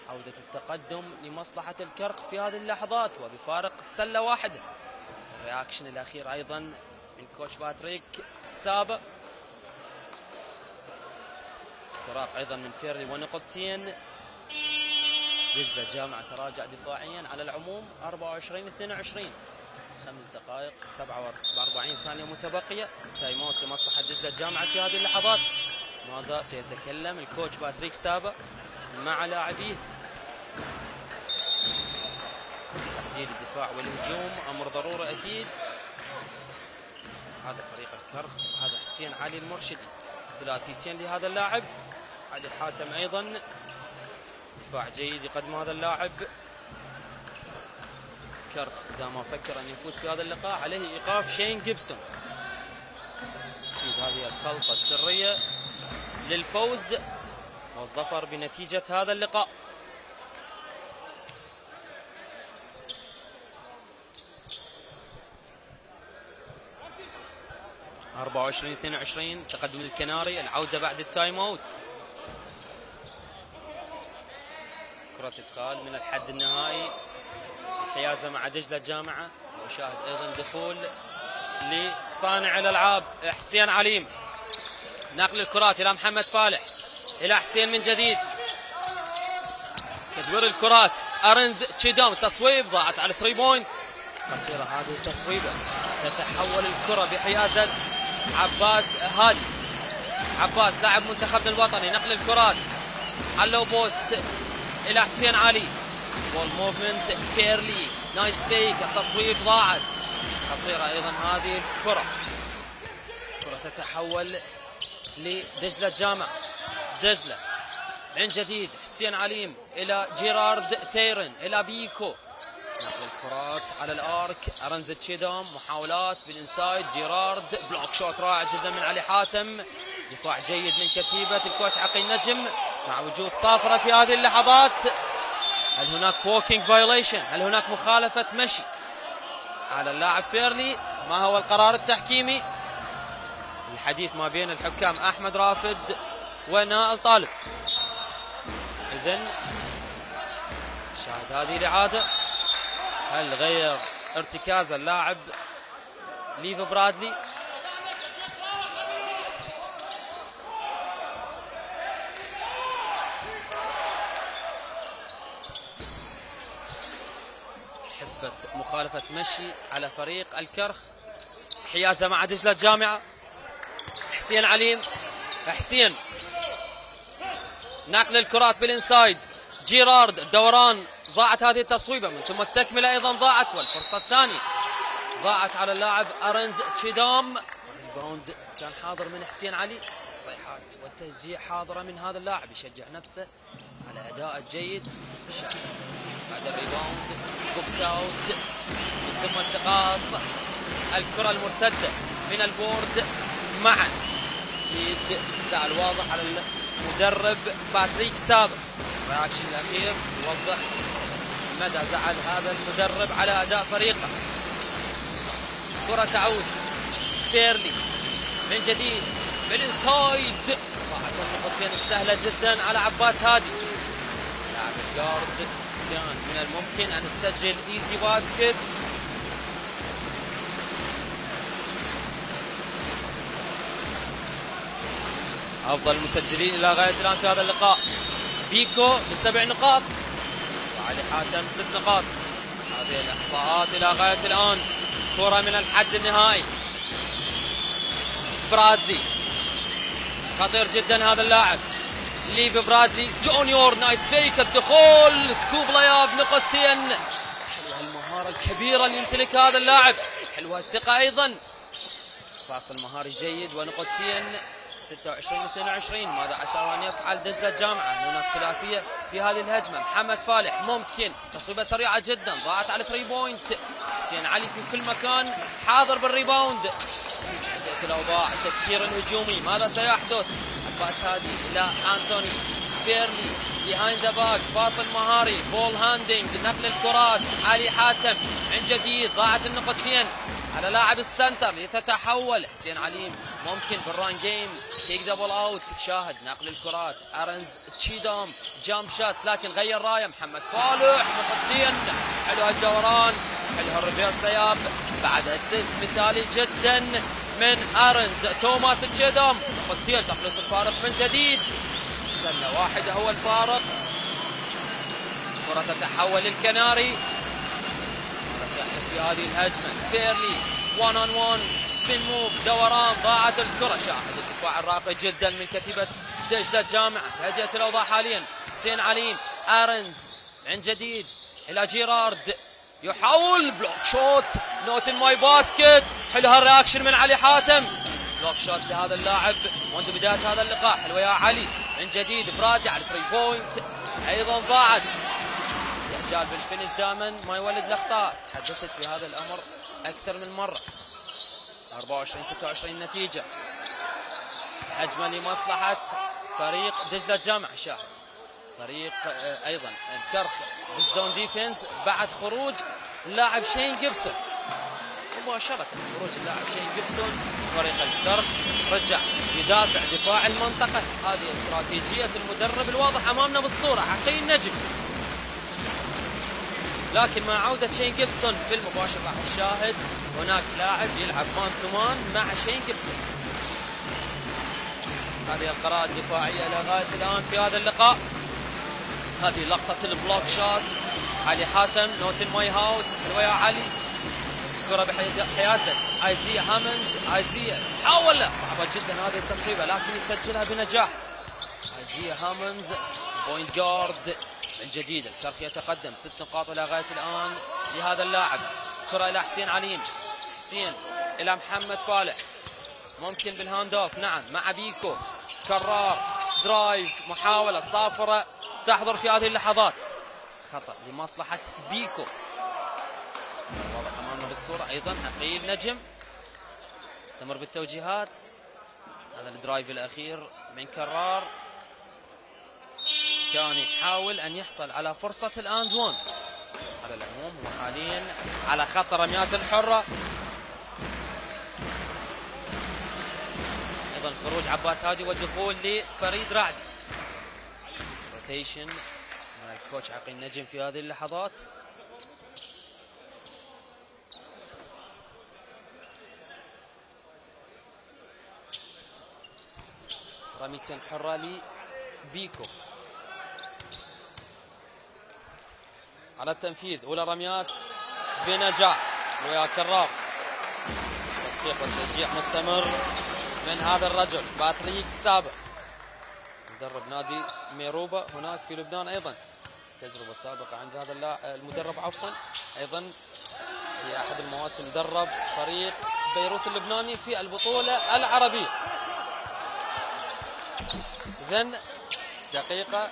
عودة التقدم لمصلحة الكرك في هذه اللحظات وبفارق السلة واحدة. الرياكشن الأخير أيضا من كوتش باتريك السابق. اختراق أيضا من فيرلي ونقطتين. دجلة جامعة تراجع دفاعيا على العموم 24-22. 5 دقائق 47 ثانية متبقية. تايم اوت لمصلحة دجلة جامعة في هذه اللحظات. ماذا سيتكلم الكوتش باتريك السابق مع لاعبيه؟ تحديد الدفاع والهجوم امر ضروري اكيد. هذا فريق الكرخ. هذا حسين علي المرشدي. ثلاثيتين لهذا اللاعب. علي حاتم ايضا دفاع جيد يقدم هذا اللاعب. كرخ اذا ما فكر ان يفوز في هذا اللقاء عليه ايقاف شين جيبسون. اكيد هذه الخلطه السريه للفوز والظفر بنتيجه هذا اللقاء. 24-22 تقدم الكناري. العودة بعد التايم اوت. كرة ادخال من الحد النهائي. الحيازة مع دجلة جامعة. وشاهد ايضا دخول لصانع الالعاب حسين عليم. نقل الكرات الى محمد فالح. الى حسين من جديد. تدوير الكرات. ارنز تشيدوم. تصويب ضاعت على 3 بوينت. قصيرة هذه التصويبة. تتحول الكرة بحيازة عباس هادي. عباس لاعب منتخبنا الوطني. نقل الكرات على اللو بوست الى حسين علي. بول موفمنت فيرلي. نايس فيك. التصويب ضاعت. قصيرة ايضا هذه الكرة. الكرة تتحول لدجلة جامعة. دجلة من جديد. حسين عليم الى جيرارد تيرن. الى بيكو. نقل الكرات على الارك. ارنز تشيدوم. محاولات بالانسايد. جيرارد. بلوك شوت رائع جدا من علي حاتم. دفاع جيد من كتيبة الكوتش عقيل نجم مع وجود صافرة في هذه اللحظات. هل هناك ووكينج فايوليشن؟ هل هناك مخالفة مشي على اللاعب فيرلي؟ ما هو القرار التحكيمي؟ الحديث ما بين الحكام احمد رافد ونائل طالب. اذن شاهد هذه الاعاده. هل غير ارتكاز اللاعب ليف برادلي؟ مخالفة مشي على فريق الكرخ. حيازة مع دجلة الجامعة. حسين عليم. حسين نقل الكرات بالانسايد. جيرارد الدوران، ضاعت هذه التصويبة، من ثم التكملة أيضا ضاعت، والفرصة الثانية ضاعت على اللاعب أرنز تشيدام. الريباوند كان حاضر من حسين علي، الصيحات والتشجيع حاضرة من هذا اللاعب يشجع نفسه على أداء الجيد. شاهد بعد الريباوند بوكس اوت، من ثم التقاط الكرة المرتدة من البورد معا. اكيد سأل واضح على المدرب باتريك سابق، الرياكشن الأخير يوضح مدى زعل هذا المدرب على أداء فريقه. كرة تعود فيرلي من جديد بالانسايد، ضاعت النقطتين السهلة جدا على عباس هادي. لاعب الجارد كان من الممكن أن تسجل ايزي باسكت. أفضل المسجلين إلى غاية الآن في هذا اللقاء بيكو ب7 نقاط، وعلي حاتم 6 نقاط. هذه الإحصاءات إلى غاية الآن. كرة من الحد النهائي. برادلي خطير جدا هذا اللاعب. ليفي برادلي جونيور، نايس فيك، الدخول، سكوب لياب، نقطتين. حلوة المهارة الكبيرة اللي يمتلك هذا اللاعب، حلوة الثقة أيضا، فاصل مهاري جيد ونقطتين. 26-22. ماذا عسى أن يفعل دجلة الجامعة؟ هناك ثلاثية في هذه الهجمة. محمد فالح ممكن تصويبة سريعة جدا، ضاعت على 3 بوينت. حسين علي في كل مكان حاضر بالريباوند. الأوضاع التفكير الهجومي، ماذا سيحدث؟ عباس هادي إلى أنتوني فيرلي بيهايند ذا باك، فاصل مهاري، بول هاندينج، نقل الكرات. علي حاتم من جديد، ضاعت النقطتين على لاعب السنتر لتتحول. حسين عليم ممكن بالران جيم كيك دبل اوت. شاهد نقل الكرات، ارنز تشيدام جامب شات، لكن غير رايه. محمد فالح نقطتين. حلو الدوران، حلو الريفيرس لياب، بعد اسيست مثالي جدا من ارنز. توماس تشيدام نقطتين، تخلص الفارق من جديد. سله واحده هو الفارق. كرة تتحول للكناري في هذه الهجمة. فيرلي 1 on 1 سبين موف، دوران، ضاعت الكرة. شاهد الدفاع الراقي جدا من كتيبة دجلة الجامعة. هديت الأوضاع حاليا. حسين عليم، أرنز من جديد إلى جيرارد، يحاول بلوك شوت، نوت ان ماي باسكت. حلو هالرياكشن من علي حاتم، بلوك شوت لهذا اللاعب منذ بداية هذا اللقاء. حلوة يا علي من جديد. برادي على 3 بوينت أيضا ضاعت. استعجال بالفينش دائما ما يولد الاخطاء، تحدثت في هذا الامر اكثر من مره. 24-26 النتيجه. هجمه لمصلحه فريق دجله الجامعه. شاهد فريق ايضا الكرخ بالزون ديفنس بعد خروج اللاعب شين جيبسون. مباشره خروج اللاعب شين جيبسون فريق الكرخ رجع يدافع دفاع المنطقه. هذه استراتيجيه المدرب الواضح امامنا بالصوره، عقيل نجم. لكن مع عودة شين جيبسون في المباشر راح نشاهد هناك لاعب يلعب مان تو مان مع شين جيبسون. هذه القراءة الدفاعية إلى غاية الآن في هذا اللقاء. هذه لقطة البلوك شوت. علي حاتم، نوت ان ماي هاوس، حلوة يا علي. كرة بحيازة ايزيا هامنز. ايزيا حاول، صعبة جدا هذه التصويبة لكن يسجلها بنجاح. ايزيا هامنز بوينت جارد الجديد. الكرخ يتقدم 6 نقاط الى غايه الان لهذا اللاعب. كره الى حسين عليم، حسين الى محمد فالح، ممكن بالهاند اوف، نعم، مع بيكو. كرار درايف، محاوله صافره تحضر في هذه اللحظات. خطا لمصلحه بيكو، واضح امامنا بالصوره. ايضا عقيل نجم استمر بالتوجيهات. هذا الدرايف الاخير من كرار كان يحاول أن يحصل على فرصة الآند 1. على العموم هو حاليا على خط رميات الحرة. أيضا خروج عباس هادي والدخول لفريد رعدي. روتيشن من الكوتش عقيل نجم في هذه اللحظات. رمية حرة لبيكو على التنفيذ. أولى رميات بنجاح ويا كرار. تصفيق والتشجيع مستمر من هذا الرجل باتريك سابا مدرب نادي ميروبا هناك في لبنان. ايضا تجربه سابقه عند هذا المدرب عفوا، ايضا في احد المواسم درب فريق بيروت اللبناني في البطوله العربيه. اذن دقيقه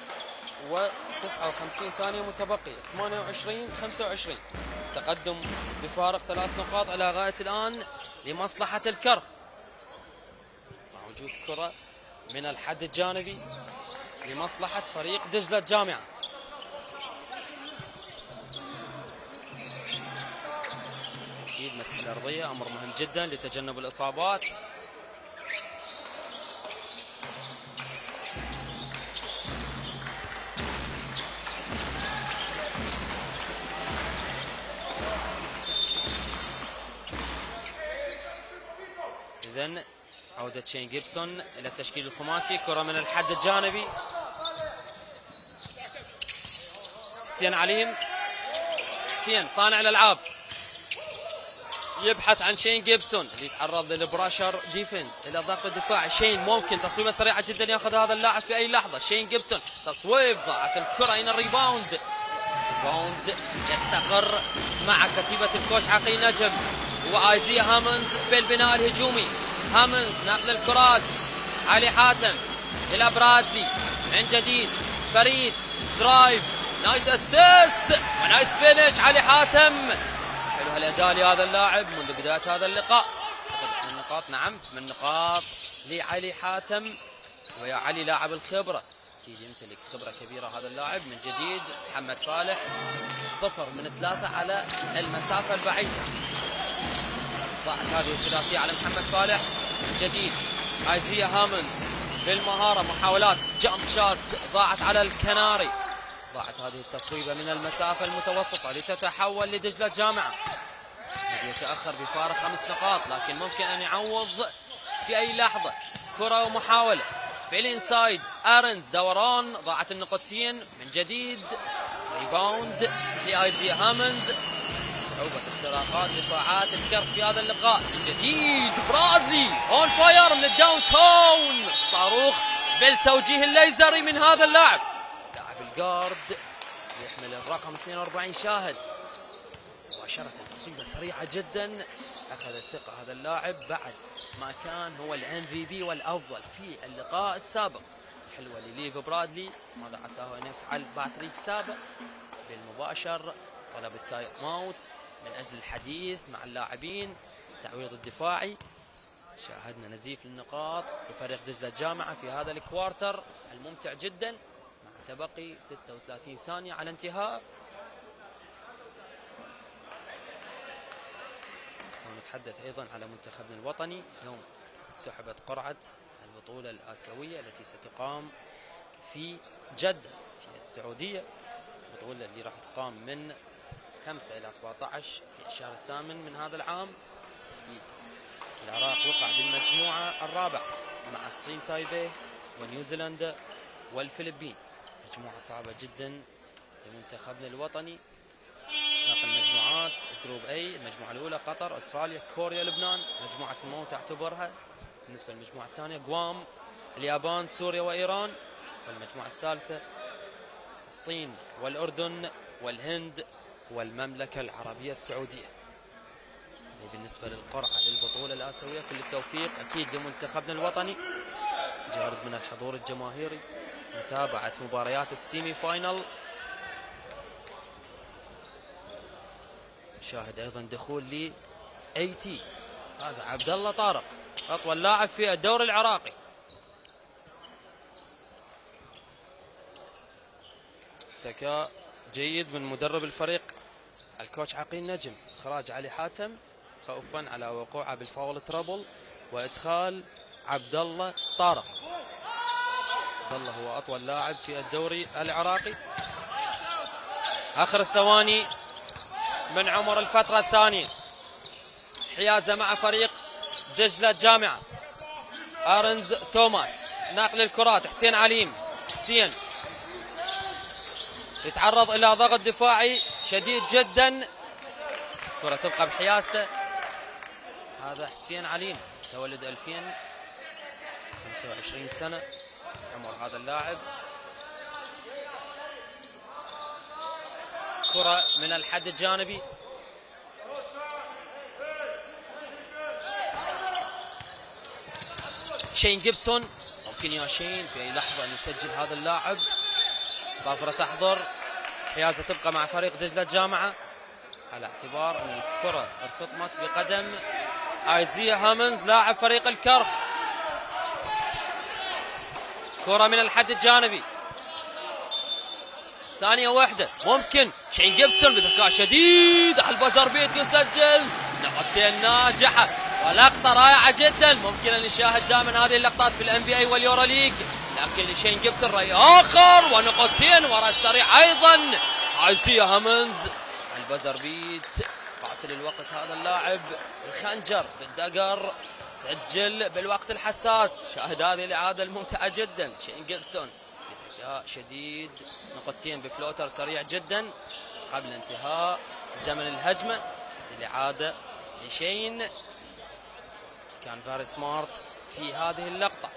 و59 ثانيه متبقيه، 28-25 تقدم بفارق 3 نقاط الى غايه الان لمصلحه الكرخ. مع وجود كره من الحد الجانبي لمصلحه فريق دجله الجامعه. اكيد مسح الارضيه امر مهم جدا لتجنب الاصابات. إذن عودة شين جيبسون إلى التشكيل الخماسي. كرة من الحد الجانبي، حسين عليم. حسين صانع الألعاب يبحث عن شين جيبسون اللي يتعرض للبراشر ديفنس إلى ضغط الدفاع. شين ممكن تصويبة سريعة جدا ياخذ هذا اللاعب في أي لحظة. شين جيبسون تصويب، ضاعت الكرة. هنا الريباوند يستقر مع كتيبة الكوش عقيل نجم وآيزيا هامونز بالبناء الهجومي. هامونز نقل الكرات، علي حاتم إلى برادلي من جديد. فريد درايف، نايس اسيست ونايس فينش. علي حاتم حلو هالأداء لهذا اللاعب منذ بداية هذا اللقاء. 8 نقاط، نعم 8 نقاط لعلي حاتم. ويا علي لاعب الخبرة، اكيد يمتلك خبره كبيره هذا اللاعب. من جديد محمد فالح 0 من 3 على المسافه البعيده. ضاعت هذه الثلاثيه على محمد فالح. من جديد آيزيا هامونز بالمهاره، محاولات جامب شات ضاعت على الكناري. ضاعت هذه التصويبه من المسافه المتوسطه لتتحول لدجله الجامعه. يتاخر بفارق 5 نقاط لكن ممكن ان يعوض في اي لحظه. كره ومحاوله في الانسايد، ارنز دوران، ضاعت النقطتين. من جديد ريباوند لايزيا هامونز. صعوبة اختراقات دفاعات الكرخ في هذا اللقاء. من جديد برادلي اون فاير من الداون تاون، صاروخ بالتوجيه الليزري من هذا اللاعب. لاعب الجارد يحمل الرقم 42 شاهد. مباشرة تصويبة سريعة جدا، اخذ الثقة هذا اللاعب بعد ما كان هو الام في بي والافضل في اللقاء السابق. حلوه لليف برادلي، ماذا عساه ان يفعل باتريك سابا بالمباشر. طلب التايم اوت من اجل الحديث مع اللاعبين، التعويض الدفاعي. شاهدنا نزيف للنقاط لفريق دجله الجامعه في هذا الكوارتر الممتع جدا مع تبقي 36 ثانيه على انتهاء. ونتحدث ايضا على منتخبنا الوطني. اليوم سحبت قرعه البطوله الاسيويه التي ستقام في جده في السعوديه. البطوله اللي راح تقام من 5 إلى 17 في الشهر الثامن من هذا العام. أكيد العراق وقع بالمجموعة الرابعة مع الصين تايبي ونيوزيلندا والفلبين. مجموعة صعبة جدا لمنتخبنا الوطني. باقي المجموعات جروب اي، المجموعة الأولى قطر، أستراليا، كوريا، لبنان. مجموعة المو تعتبرها. بالنسبة للمجموعة الثانية غوام، اليابان، سوريا وإيران. والمجموعة الثالثة الصين والأردن والهند والمملكة العربية السعودية. بالنسبة للقرعة للبطولة الآسيوية كل التوفيق أكيد لمنتخبنا الوطني. جارب من الحضور الجماهيري، متابعة مباريات السيمي فاينل. شاهد أيضا دخول لي اي تي، هذا عبد الله طارق أطول لاعب في الدوري العراقي. ذكاء جيد من مدرب الفريق الكوتش عقيل نجم. اخراج علي حاتم خوفا على وقوعه بالفاول ترابل، وادخال عبد الله طارق. عبد الله هو اطول لاعب في الدوري العراقي. اخر الثواني من عمر الفتره الثانيه، حيازه مع فريق دجله جامعه. ارنز توماس ناقل الكرات، حسين عليم. حسين يتعرض الى ضغط دفاعي شديد جدا الكرة تبقى بحيازته. هذا حسين عليم تولد 2000، 25 سنة عمر هذا اللاعب. كرة من الحد الجانبي. شين جيبسون، ممكن يا شين في اي لحظة ان يسجل هذا اللاعب. صافرة تحضر، حيازة تبقى مع فريق دجلة الجامعة على اعتبار ان الكرة ارتطمت بقدم ايزيا هامنز لاعب فريق الكرخ. كرة من الحد الجانبي، ثانية واحدة، ممكن شين جيبسون بذكاء شديد على البزر بيت يسجل نقطتين ناجحة ولقطة رائعة جدا. ممكن ان نشاهد دائما هذه اللقطات في الان بي اي واليورو ليج، لكن لشين جيبسون رأي اخر ونقطتين وراء السريع ايضا. ايزيا هامنز على البزر بيت، قاتل الوقت هذا اللاعب، الخنجر بالدقر، سجل بالوقت الحساس. شاهد هذه الإعادة الممتعة جدا. شين جيبسون بذكاء شديد، نقطتين بفلوتر سريع جدا قبل انتهاء زمن الهجمة. الإعادة لشين، كان فيري سمارت في هذه اللقطة.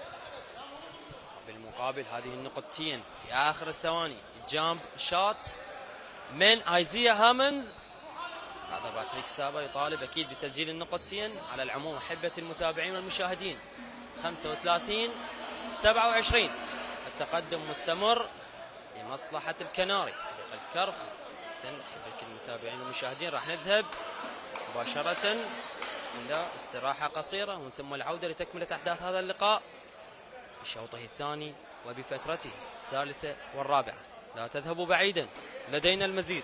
بالمقابل هذه النقطتين في آخر الثواني، جامب شوت من ايزيا هامنز. هذا باتريك سابا يطالب اكيد بتسجيل النقطتين. على العموم احبه المتابعين والمشاهدين، 35-27 التقدم مستمر لمصلحه الكناري فريق الكرخ. احبه المتابعين والمشاهدين راح نذهب مباشره الى استراحه قصيره ومن ثم العوده لتكمله احداث هذا اللقاء بشوطه الثاني وبفترته الثالثه والرابعه. لا تذهبوا بعيدا، لدينا المزيد.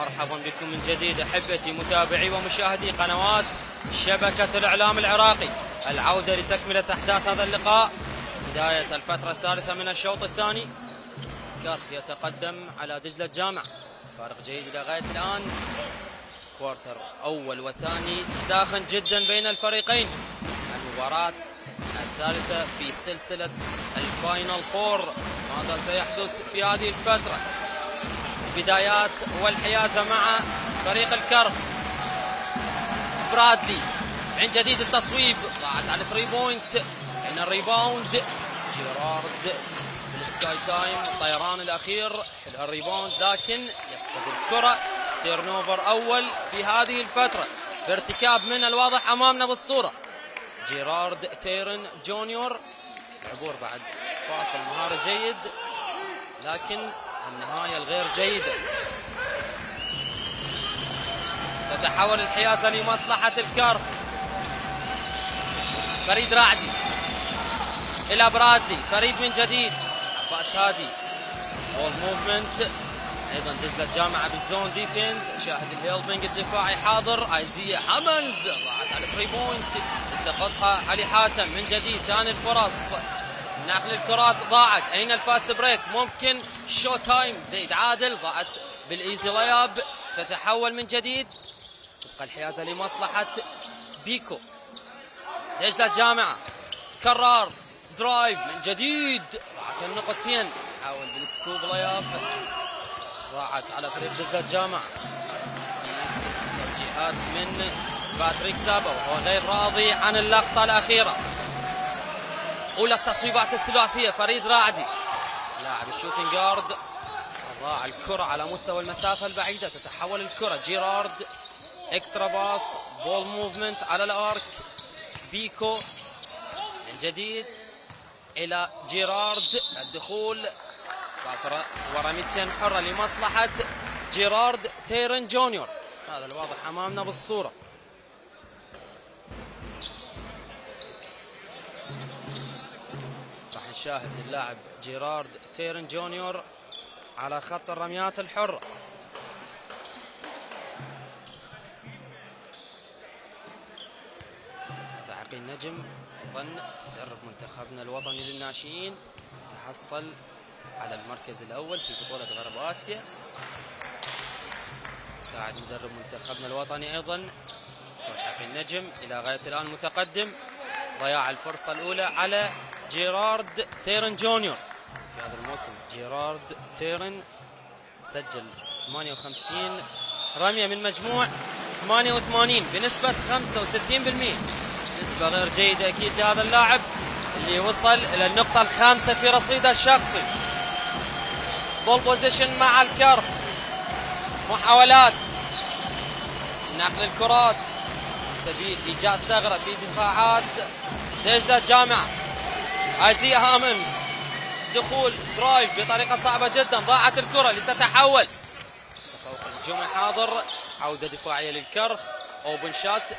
مرحبا بكم من جديد احبتي متابعي ومشاهدي قنوات شبكة الاعلام العراقي. العودة لتكملة احداث هذا اللقاء، بداية الفترة الثالثة من الشوط الثاني. كرخ يتقدم على دجلة جامع، فارق جيد الى غاية الان. كوارتر اول وثاني ساخن جدا بين الفريقين. المباراة الثالثة في سلسلة الفاينل فور، ماذا سيحدث في هذه الفترة؟ البدايات والحيازة مع فريق الكرخ. برادلي من جديد التصويب، ضاعت على 3 بوينت من الريباوند. جيرارد بالسكاي تايم، الطيران الاخير، حلو الريباوند لكن يفقد الكرة. تيرن اوفر اول في هذه الفترة بارتكاب من الواضح امامنا بالصورة. جيرارد تيرن جونيور، العبور بعد فاصل مهاري جيد لكن النهاية الغير جيدة. تتحول الحيازة لمصلحة الكرخ. فريد راعدي إلى برادلي، فريد من جديد، عباس هادي، بول موفمنت. أيضا دجلة جامعة بالزون ديفينز، شاهد الهيلبنج الدفاعي حاضر. ايزيا هامنز ضاعت على 3 بوينت، التقطها علي حاتم من جديد. ثاني الفرص، نقل الكرات ضاعت. أين الفاست بريك؟ ممكن شو تايم. زيد عادل ضاعت بالايزي لاياب. تتحول من جديد، تبقى الحيازة لمصلحة بيكو. دجلة جامعة، كرار درايف من جديد، ضاعت النقطتين. حاول بالسكوب لاياب، ضاعت على فريق دجلة جامعة. توجيهات من باتريك سابا وهو غير راضي عن اللقطة الأخيرة. أولى التصويبات الثلاثية، فريد راعدي لاعب الشوتنج جارد، ضاع الكرة على مستوى المسافة البعيدة. تتحول الكرة، جيرارد اكسترا باس، بول موفمنت على الارك. بيكو من جديد الى جيرارد، الدخول صافرة ورميتين حرة لمصلحة جيرارد تيرن جونيور، هذا الواضح امامنا بالصورة. راح نشاهد اللاعب جيرارد تيرن جونيور على خط الرميات الحرة. عقيل نجم ايضا مدرب منتخبنا الوطني للناشئين، تحصل على المركز الاول في بطولة غرب اسيا. مساعد مدرب منتخبنا الوطني ايضا كوتش عقيل نجم، الى غاية الان متقدم. ضياع الفرصة الاولى على جيرارد تيرن جونيور في هذا الموسم. جيرارد تيرن سجل 58 رمية من مجموع 88 بنسبة 65%، نسبة غير جيدة اكيد لهذا اللاعب اللي وصل الى النقطة الخامسة في رصيده الشخصي. بول بوزيشن مع الكرخ، محاولات نقل الكرات سبيل ايجاد ثغرة في دفاعات دجلة جامعة. ايزيا هامنز، دخول درايف بطريقة صعبة جدا، ضاعت الكرة لتتحول. تفوق الهجوم الحاضر، عودة دفاعية للكرخ، اوبن شات.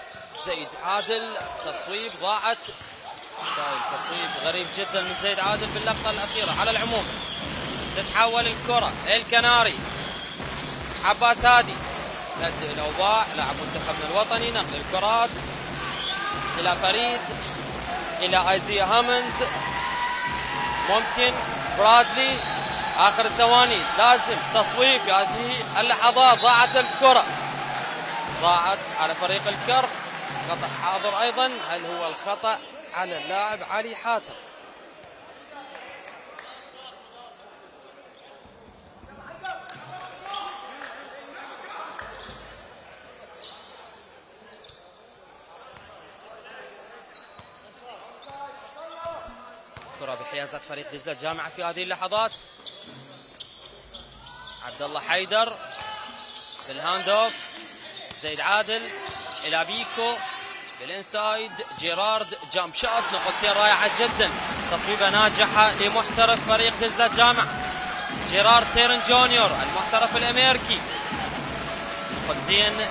زيد عادل تصويب، ضاعت. ستايل تصويب غريب جدا من زيد عادل باللقطة الأخيرة. على العموم تتحول الكرة، الكناري عباس هادي، يهدئ الأوضاع، لاعب منتخبنا الوطني. نقل الكرات إلى فريد، إلى ايزيا هامنز، ممكن برادلي. آخر الثواني لازم تصويب في هذه اللحظات. ضاعت الكرة، ضاعت على فريق الكرخ. خطأ حاضر أيضا، هل هو الخطأ على اللاعب علي حاتم؟ كرة بحيازة فريق دجلة جامعة في هذه اللحظات. عبد الله حيدر بالهاند اوف، زيد عادل الى بيكو بالانسايد. جيرارد جامب شوت، نقطتين رائعة جدا، تصويبة ناجحة لمحترف فريق دجلة جامعة جيرارد تيرن جونيور المحترف الامريكي. نقطتين،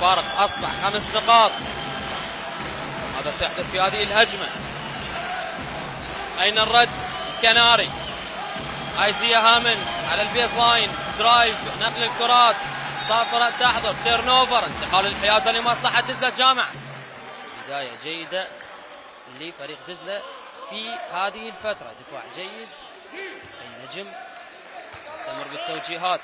فارق اصبح 5 نقاط. ماذا سيحدث في هذه الهجمة؟ اين الرد؟ كناري، ايزيا هامنز على البيز لاين، درايف، نقل الكرات، صفرة تحضر، تيرن اوفر، انتقال الحيازة لمصلحة دجلة جامعة. بداية جيدة لفريق دجلة في هذه الفترة، دفاع جيد، النجم يستمر بالتوجيهات،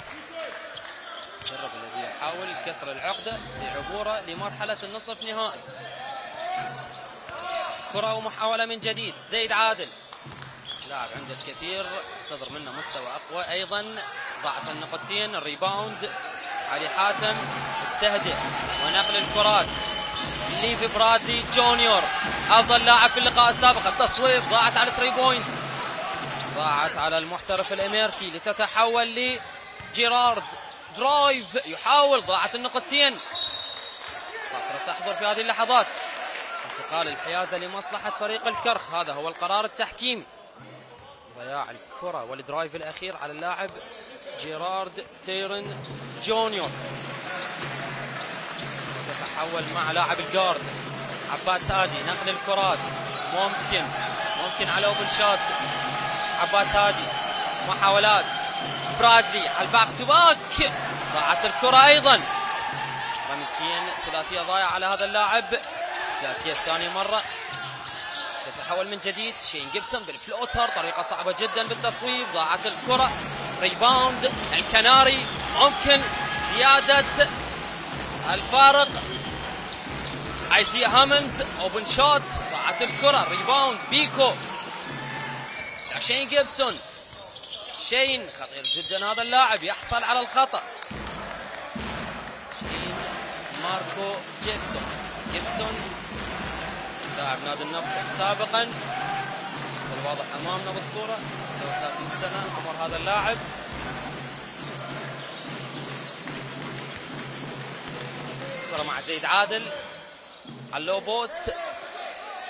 جرب الذي يحاول كسر العقدة لعبوره لمرحلة النصف نهائي. كرة ومحاولة من جديد، زيد عادل لاعب عنده الكثير، انتظر منه مستوى أقوى، أيضا ضاعف النقطتين. الريباوند علي حاتم، التهدئ ونقل الكرات ليفي برادلي جونيور، أفضل لاعب في اللقاء السابق. التصويب ضاعت على 3 بوينت، ضاعت على المحترف الأمريكي لتتحول لجيرارد. درايف يحاول، ضاعت النقطتين. الصفرة تحضر في هذه اللحظات، انتقال الحيازة لمصلحة فريق الكرخ، هذا هو القرار التحكيمي. ضياع الكرة والدرايف الأخير على اللاعب جيرارد تيرن جونيور. تتحول مع لاعب الجارد عباس هادي، نقل الكرات ممكن على اوبن شوت. عباس هادي، محاولات برادلي على الباك تو باك، ضاعت الكرة أيضا. رميتين ثلاثية ضايعة على هذا اللاعب، ثلاثية ثاني مرة. تتحول من جديد شين جيبسون بالفلوتر، طريقة صعبة جدا بالتصويب، ضاعت الكرة. ريباوند الكناري، ممكن زيادة الفارق. ايزيا هامنز اوبن شوت، ضاعت الكرة. ريباوند بيكو شين جيبسون، شين خطير جدا هذا اللاعب، يحصل على الخطأ. شين ماركو جيبسون لاعب نادي النفط سابقا، الواضح امامنا بالصورة، 39 سنة عمر هذا اللاعب. كرة مع زيد عادل على اللو بوست،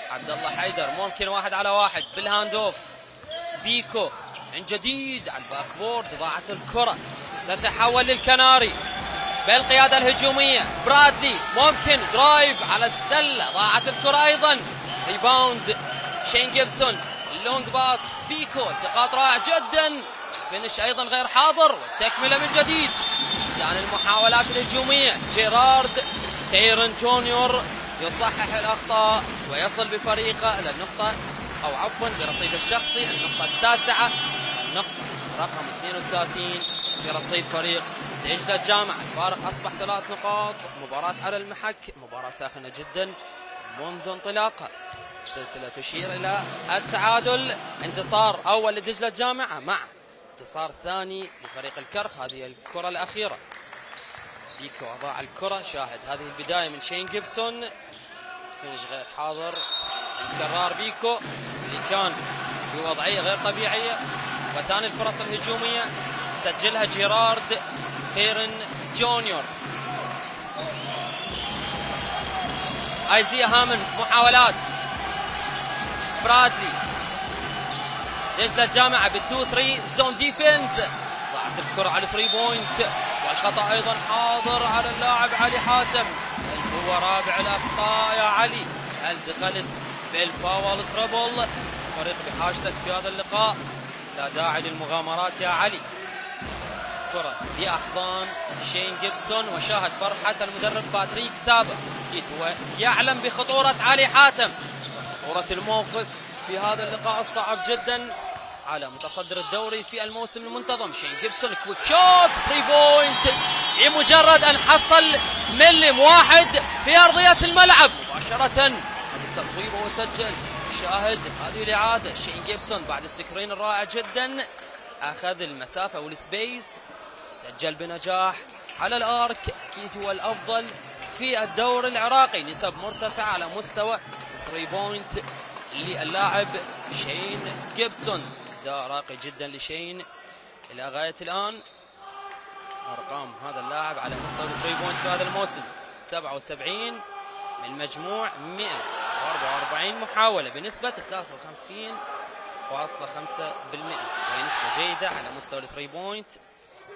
عبد الله حيدر ممكن 1 على 1 بالهاند اوف. بيكو من جديد على الباك بورد، ضاعت الكرة. تتحول للكناري بالقيادة الهجومية. برادلي ممكن درايف على السلة، ضاعت الكرة أيضا. ريباوند شين جيبسون، اللونج باس بيكو، التقاط رائع جدا، فينش أيضا غير حاضر، والتكملة من جديد. يعني المحاولات الهجومية، جيرارد تيرن جونيور يصحح الأخطاء ويصل بفريقه إلى النقطة، أو عفوا برصيد الشخصي النقطة التاسعة، النقطة رقم 32 برصيد فريق دجلة جامعة. الفارق أصبح 3 نقاط. مباراة على المحك، مباراة ساخنة جدا منذ انطلاقها. السلسلة تشير إلى التعادل، انتصار أول لدجلة جامعة مع انتصار ثاني لفريق الكرخ. هذه الكرة الأخيرة، بيكو أضاع الكرة. شاهد هذه البداية من شين جيبسون، فينش غير حاضر. الكرار بيكو اللي كان في وضعية غير طبيعية، وثاني الفرص الهجومية سجلها جيرارد تيرن جونيور. ايزيا هامنز، محاولات برادلي، دجلة الجامعة بالتو 3 زون ديفنس، ضاعت الكرة على 3 بوينت، والخطأ أيضا حاضر على اللاعب علي حاتم. هو رابع الأخطاء يا علي، هل دخلت بالفاول ترابل؟ فريق بحاجتك في هذا اللقاء، لا داعي للمغامرات يا علي. كرة بأحضان شين جيبسون، وشاهد فرحة المدرب باتريك سابق، أكيد هو يعلم بخطورة علي حاتم، خطورة الموقف في هذا اللقاء الصعب جدا على متصدر الدوري في الموسم المنتظم. شين جيبسون كويك شوت 3 بوينت، بمجرد أن حصل ملم واحد في أرضية الملعب مباشرة التصويب وسجل. شاهد هذه الإعادة، شين جيبسون بعد السكرين الرائع جدا أخذ المسافة والسبيس، سجل بنجاح على الارك. اكيد هو الافضل في الدوري العراقي، نسب مرتفعه على مستوى 3 بوينت للاعب شين جيبسون، ده راقي جدا لشين الى غايه الان. ارقام هذا اللاعب على مستوى 3 بوينت في هذا الموسم 77 من مجموع 144 محاوله بنسبه 53.5%، وهي نسبه جيده على مستوى 3 بوينت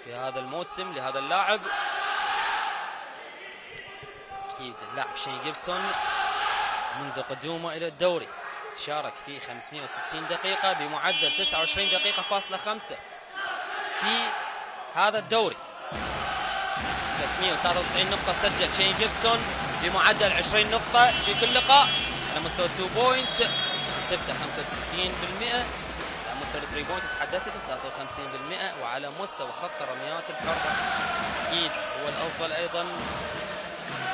في هذا الموسم لهذا اللاعب. اكيد اللاعب شين جيبسون منذ قدومه الى الدوري شارك في 560 دقيقة بمعدل 29 دقيقة فاصلة 5 في هذا الدوري. 393 نقطة سجل شين جيبسون بمعدل 20 نقطة في كل لقاء. على مستوى 2 بوينت نسبته 65%، على مستوى 3 بوينت تحدثت 53%، وعلى مستوى خط الرميات الحرة أكيد هو الأفضل أيضا،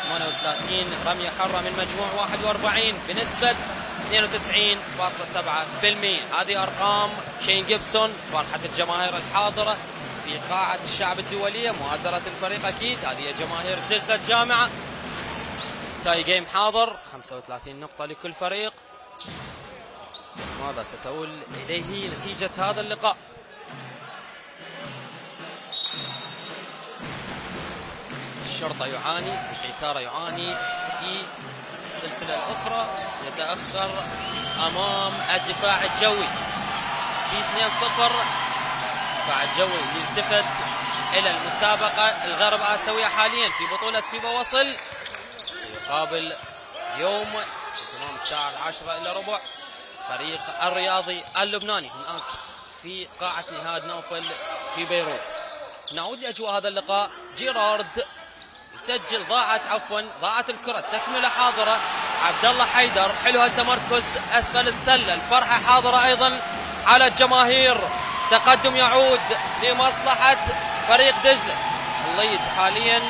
38 رمية حرة من مجموع 41 بنسبة 92.7%. هذه أرقام شين جيبسون، فرحة الجماهير الحاضرة في قاعة الشعب الدولية، مؤازرة الفريق أكيد. هذه جماهير دجلة الجامعة. تاي جيم حاضر، 35 نقطة لكل فريق. ماذا ستؤول إليه نتيجة هذا اللقاء؟ الشرطة يعاني، القيثارة يعاني في السلسلة الأخرى، يتأخر أمام الدفاع الجوي في 2-0. الدفاع الجوي يلتفت إلى المسابقة الغرب آسيوية حاليا في بطولة فيبا وصل، سيقابل اليوم في تمام الساعة 10:15 فريق الرياضي اللبناني هناك في قاعة نهاد نوفل في بيروت. نعود لأجواء هذا اللقاء. جيرارد يسجل، ضاعت الكرة، تكملة حاضرة. عبد الله حيدر، حلو التمركز أسفل السلة، الفرحة حاضرة أيضا على الجماهير. تقدم يعود لمصلحة فريق دجلة. الليد حاليا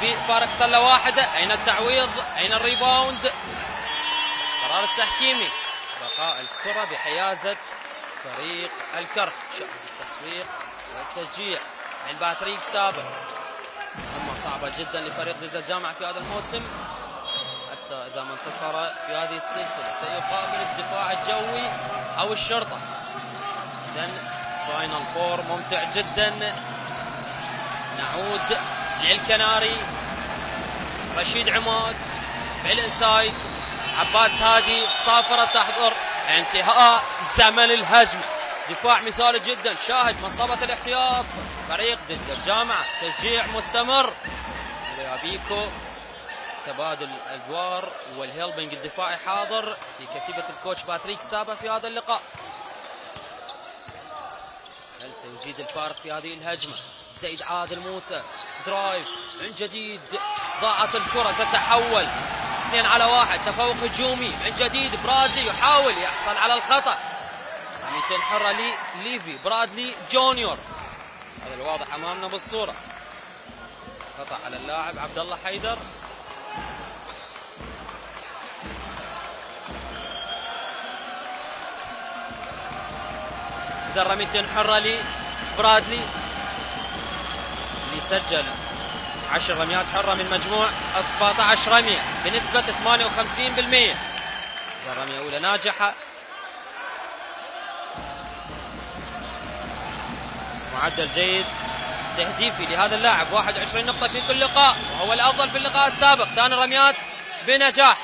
بفارق سلة واحدة. أين التعويض؟ أين الريباوند؟ قرار التحكيمي بقاء الكرة بحيازة فريق الكرخ. شاهد التسويق والتشجيع من باتريك سابق. مهمة صعبة جدا لفريق دجلة الجامعة في هذا الموسم، حتى إذا ما انتصر في هذه السلسلة سيقابل الدفاع الجوي أو الشرطة. إذن فاينل فور ممتع جدا. نعود للكناري. رشيد عماد بالإنسايد، عباس هادي، صافرة تحضر انتهاء زمن الهجمة. دفاع مثالي جدا. شاهد مصطبة الاحتياط فريق دجلة الجامعة، تشجيع مستمر لابيكو. تبادل الادوار والهيلبنج الدفاعي حاضر في كتيبة الكوتش باتريك سابا في هذا اللقاء. هل سيزيد الفارق في هذه الهجمة؟ زيد عادل موسى، درايف من جديد، ضاعت الكرة، تتحول 2-1، تفوق هجومي من جديد. برادلي يحاول يحصل على الخطأ، رميتين حرة ليفي برادلي جونيور، هذا الواضح امامنا بالصورة. خطأ على اللاعب عبد الله حيدر. إذا رميتين حرة لبرادلي اللي سجل 10 رميات حرة من مجموع 17 رمية بنسبة 58%. الرمية الأولى ناجحة. معدل جيد تهديفي لهذا اللاعب، 21 نقطة في كل لقاء، وهو الأفضل في اللقاء السابق. ثاني رميات بنجاح.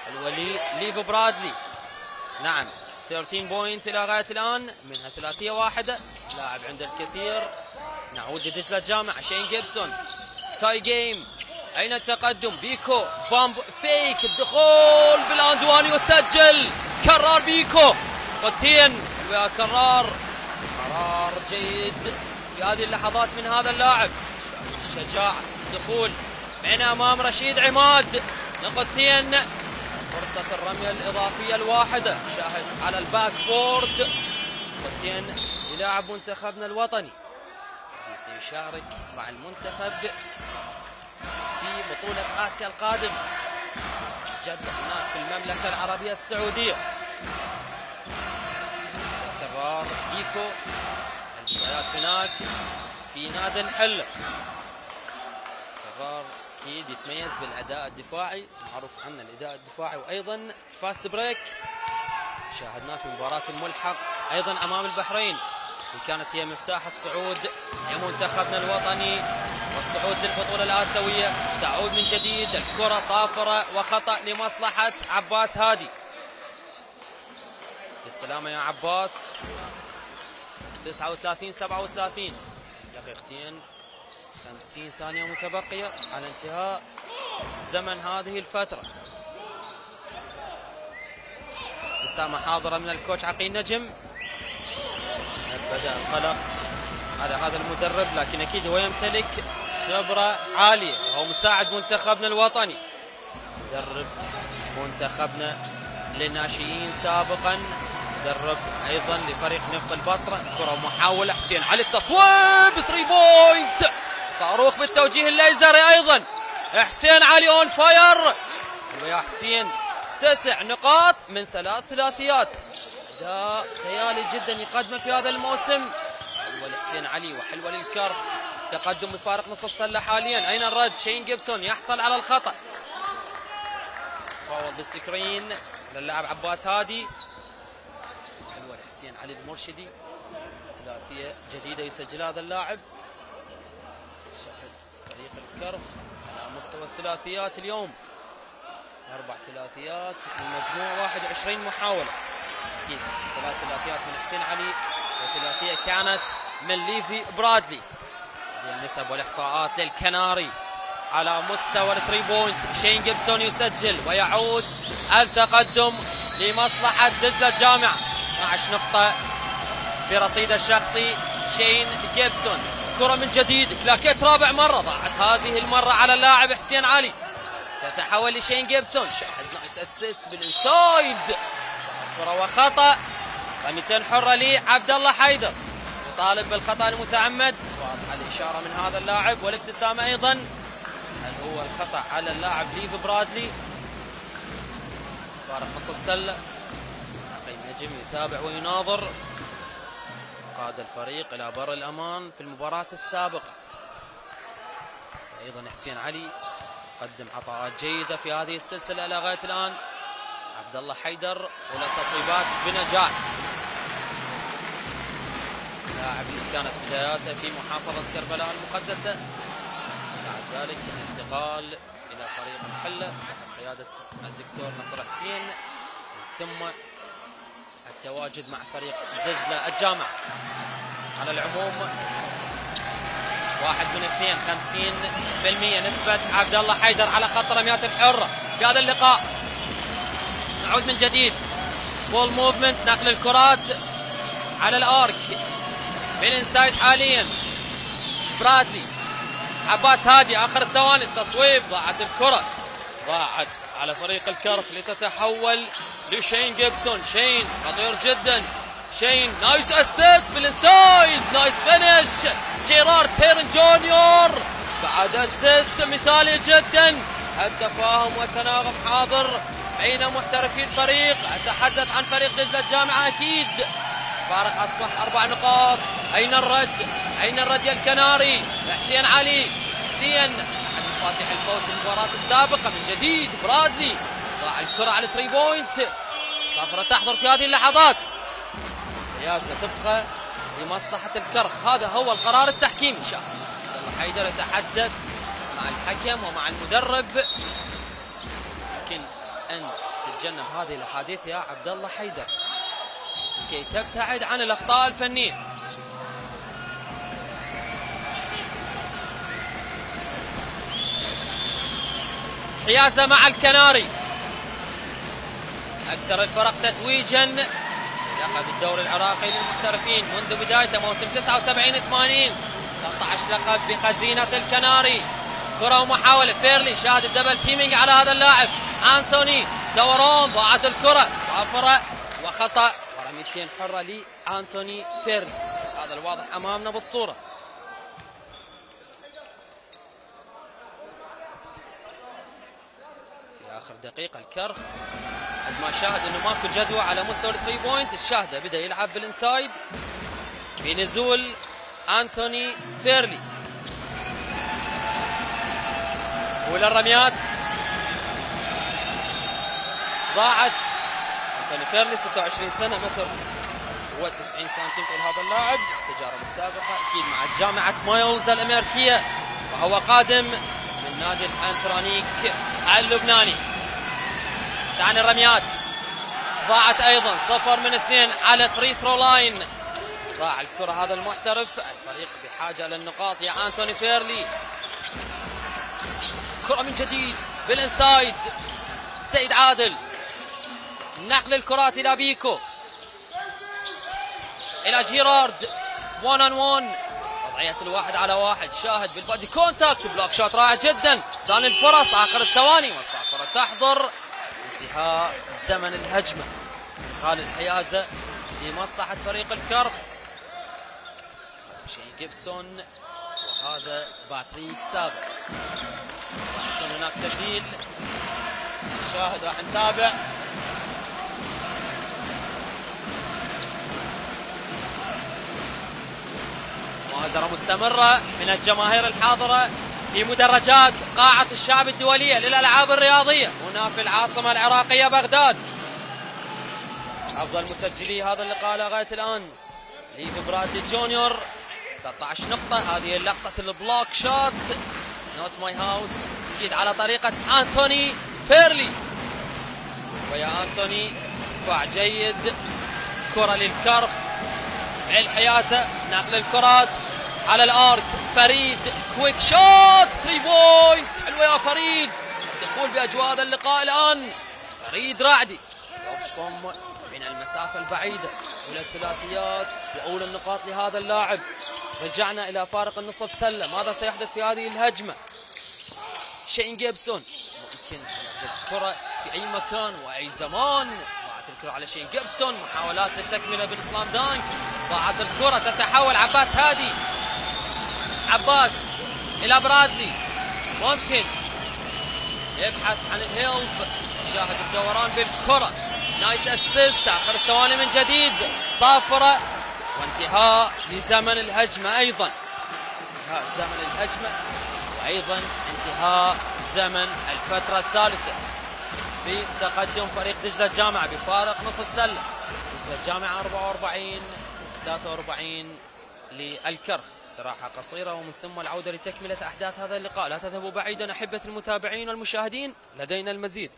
الولي ليفو برادلي، نعم 13 بوينت إلى غاية الآن، منها ثلاثية واحدة. لاعب عند الكثير. نعود لدجلة الجامعة. شين جيبسون، تاي جيم، أين التقدم؟ بيكو بامب فيك، الدخول بالاندواني وسجل. كرار بيكو قطين وكرار. قرار جيد في هذه اللحظات من هذا اللاعب. الشجاعة، دخول من أمام رشيد عماد، نقطتين. فرصة الرمية الإضافية الواحدة. شاهد على الباك بورد، نقطتين للاعب منتخبنا الوطني الذي سيشارك مع المنتخب في بطولة آسيا القادمة جدة هناك في المملكة العربية السعودية. كرار بيكو، البدايات هناك في نادي الحلة. كرار اكيد يتميز بالاداء الدفاعي، معروف عنه الاداء الدفاعي، وايضا فاست بريك شاهدناه في مباراة الملحق ايضا امام البحرين، اللي كانت هي مفتاح الصعود لمنتخبنا الوطني والصعود للبطولة الآسيوية. تعود من جديد الكرة صافرة وخطأ لمصلحة عباس هادي. بالسلامة يا عباس. 39-37، دقيقتين 50 ثانية متبقية على انتهاء زمن هذه الفترة. ابتسامة حاضرة من الكوتش عقيل نجم. بدأ القلق على هذا المدرب، لكن أكيد هو يمتلك خبرة عالية، وهو مساعد منتخبنا الوطني، مدرب منتخبنا للناشئين سابقا، مدرب ايضا لفريق نفط البصره. كره محاوله، حسين علي التصويب 3 بوينت، صاروخ بالتوجيه الليزري ايضا. حسين علي اون فاير، ويا حسين 9 نقاط من 3 ثلاثيات، اداء خيالي جدا يقدمه في هذا الموسم. حلوه لحسين علي وحلوه للكرف، تقدم بفارق نصف سله حاليا. اين الرد؟ شين جيبسون يحصل على الخطا، فاول بالسكرين للاعب عباس هادي. حلوه لحسين علي المرشدي، ثلاثيه جديده يسجل هذا اللاعب. شاهد فريق الكرف على مستوى الثلاثيات اليوم 4 ثلاثيات من مجموع 21 محاوله. اكيد 3 ثلاثيات من حسين علي وثلاثيه كانت من ليفي برادلي. النسب والاحصاءات للكناري على مستوى الثري بوينت. شين جيبسون يسجل ويعود التقدم لمصلحة دجلة الجامعة. 12 نقطة في رصيد الشخصي شين جيبسون. كرة من جديد، كلاكيت رابع مرة، ضاعت هذه المرة على اللاعب حسين علي. تتحول لشين جيبسون، شاهد نايس اسيست بالانسايد، صفرة وخطأ. رميتين حرة لعبد الله حيدر، يطالب بالخطأ المتعمد. واضحة الإشارة من هذا اللاعب والابتسامة أيضا. هل هو الخطأ على اللاعب ليف برادلي؟ فارق نصف سلة. نجم يتابع ويناظر، قاد الفريق إلى بر الأمان في المباراة السابقة. أيضا حسين علي قدم عطاءات جيدة في هذه السلسلة لغاية الآن. عبد الله حيدر ولا تصويبات بنجاح. لاعب كانت بداياته في محافظة كربلاء المقدسة، بعد ذلك الانتقال إلى فريق الحلة تحت قيادة الدكتور نصر حسين، ثم التواجد مع فريق دجلة الجامعة. على العموم 1 من 2 50% نسبة عبد الله حيدر على خط رميات الحرة في هذا اللقاء. نعود من جديد، بول موفمنت، نقل الكرات على الارك بالانسايد حاليا. برادلي، عباس هادي اخر الثواني، التصويب، ضاعت الكرة، ضاعت على فريق الكرف لتتحول لشين جيبسون. شين خطير جدا، شين نايس اسيست بالانسايد، نايس فينش. جيرارد تيرن جونيور بعد اسيست مثالي جدا. التفاهم والتناغم حاضر بين محترفي الفريق. اتحدث عن فريق دجلة الجامعة اكيد. فارق اصبح 4 نقاط. اين الرد؟ اين الرد يا الكناري؟ حسين علي، حسين احد مفاتيح الفوز في المباراة السابقة. من جديد برادلي، ضاع الكرة على 3 بوينت. صفرة تحضر في هذه اللحظات. رياسة تبقى لمصلحة الكرخ، هذا هو القرار التحكيمي. شاهد عبد الله حيدر يتحدث مع الحكم ومع المدرب. يمكن ان تتجنب هذه الاحاديث يا عبد الله حيدر كي تبتعد عن الاخطاء الفنيه. حيازه مع الكناري، اكثر الفرق تتويجا لقب الدوري العراقي للمحترفين منذ بدايته موسم 79-80. 13 لقب بخزينه الكناري. كره ومحاوله، فيرلي شاهد الدبل تيمينج على هذا اللاعب انتوني، دوران، ضاعت الكره، صافره وخطا، ورميتين حره لانتوني فيرلي. هذا الواضح امامنا بالصوره. في اخر دقيقه الكرخ بعد ما شاهد انه ماكو جدوى على مستوى الثري بوينت، الشاهده بدا يلعب بالانسايد بنزول انتوني فيرلي. وللرميات ضاعت. انتوني فيرلي 26 سنه، متر هو 90 سنتيمتر هذا اللاعب. التجارب السابقه اكيد مع جامعه مايلز الامريكيه، وهو قادم من نادي الانترانيك اللبناني. ثاني الرميات ضاعت ايضا، 0 من 2 على 3 ثرو لاين. ضاع الكره هذا المحترف. الفريق بحاجه للنقاط يا انتوني فيرلي. كره من جديد بالانسايد، سيد عادل، نقل الكرات الى بيكو، الى جيرارد، 1 on 1. وضعية الواحد على واحد. شاهد بالبادي كونتاكت، بلوك شوت رائع جدا. ثاني الفرص آخر الثواني، والصافرة تحضر انتهاء زمن الهجمة. انتقال الحيازة لمصلحة فريق الكرخ. شين جيبسون وهذا باتريك سابق. هناك تبديل. شاهد راح نتابع. مؤازرة مستمرة من الجماهير الحاضرة في مدرجات قاعة الشعب الدولية للألعاب الرياضية هنا في العاصمة العراقية بغداد. أفضل مسجلي هذا اللقاء لغاية الآن ليف برادلي جونيور 13 نقطة. هذه اللقطة البلوك شوت نوت ماي هاوس أكيد على طريقة أنتوني فيرلي. ويا أنتوني دفاع جيد. كرة للكرخ. الحيازة نقل الكرات على الارك. فريد كويك شوت 3 بوينت. حلوة يا فريد. الدخول بأجواء هذا اللقاء الآن. فريد رعدي يبصم من المسافة البعيدة. أولى الثلاثيات وأولى النقاط لهذا اللاعب. رجعنا إلى فارق النصف سلة. ماذا سيحدث في هذه الهجمة؟ شين جيبسون ممكن الكرة في أي مكان وأي زمان. ضاعت الكرة على شين جيبسون. محاولات للتكملة بالإسلام دانك. ضاعت الكرة. تتحول عباس هادي. عباس إلى برادلي. ممكن يبحث عن الهيلب. شاهد الدوران بالكرة. نايس اسيست. آخر الثواني من جديد. صافرة وانتهاء لزمن الهجمة أيضا. انتهاء زمن الهجمة وأيضا انتهاء زمن الفترة الثالثة. بتقدم فريق دجلة الجامعة بفارق نصف سلة. دجلة الجامعة 44-43 للكرخ. استراحة قصيرة ومن ثم العودة لتكملة أحداث هذا اللقاء. لا تذهبوا بعيدا أحبة المتابعين والمشاهدين، لدينا المزيد.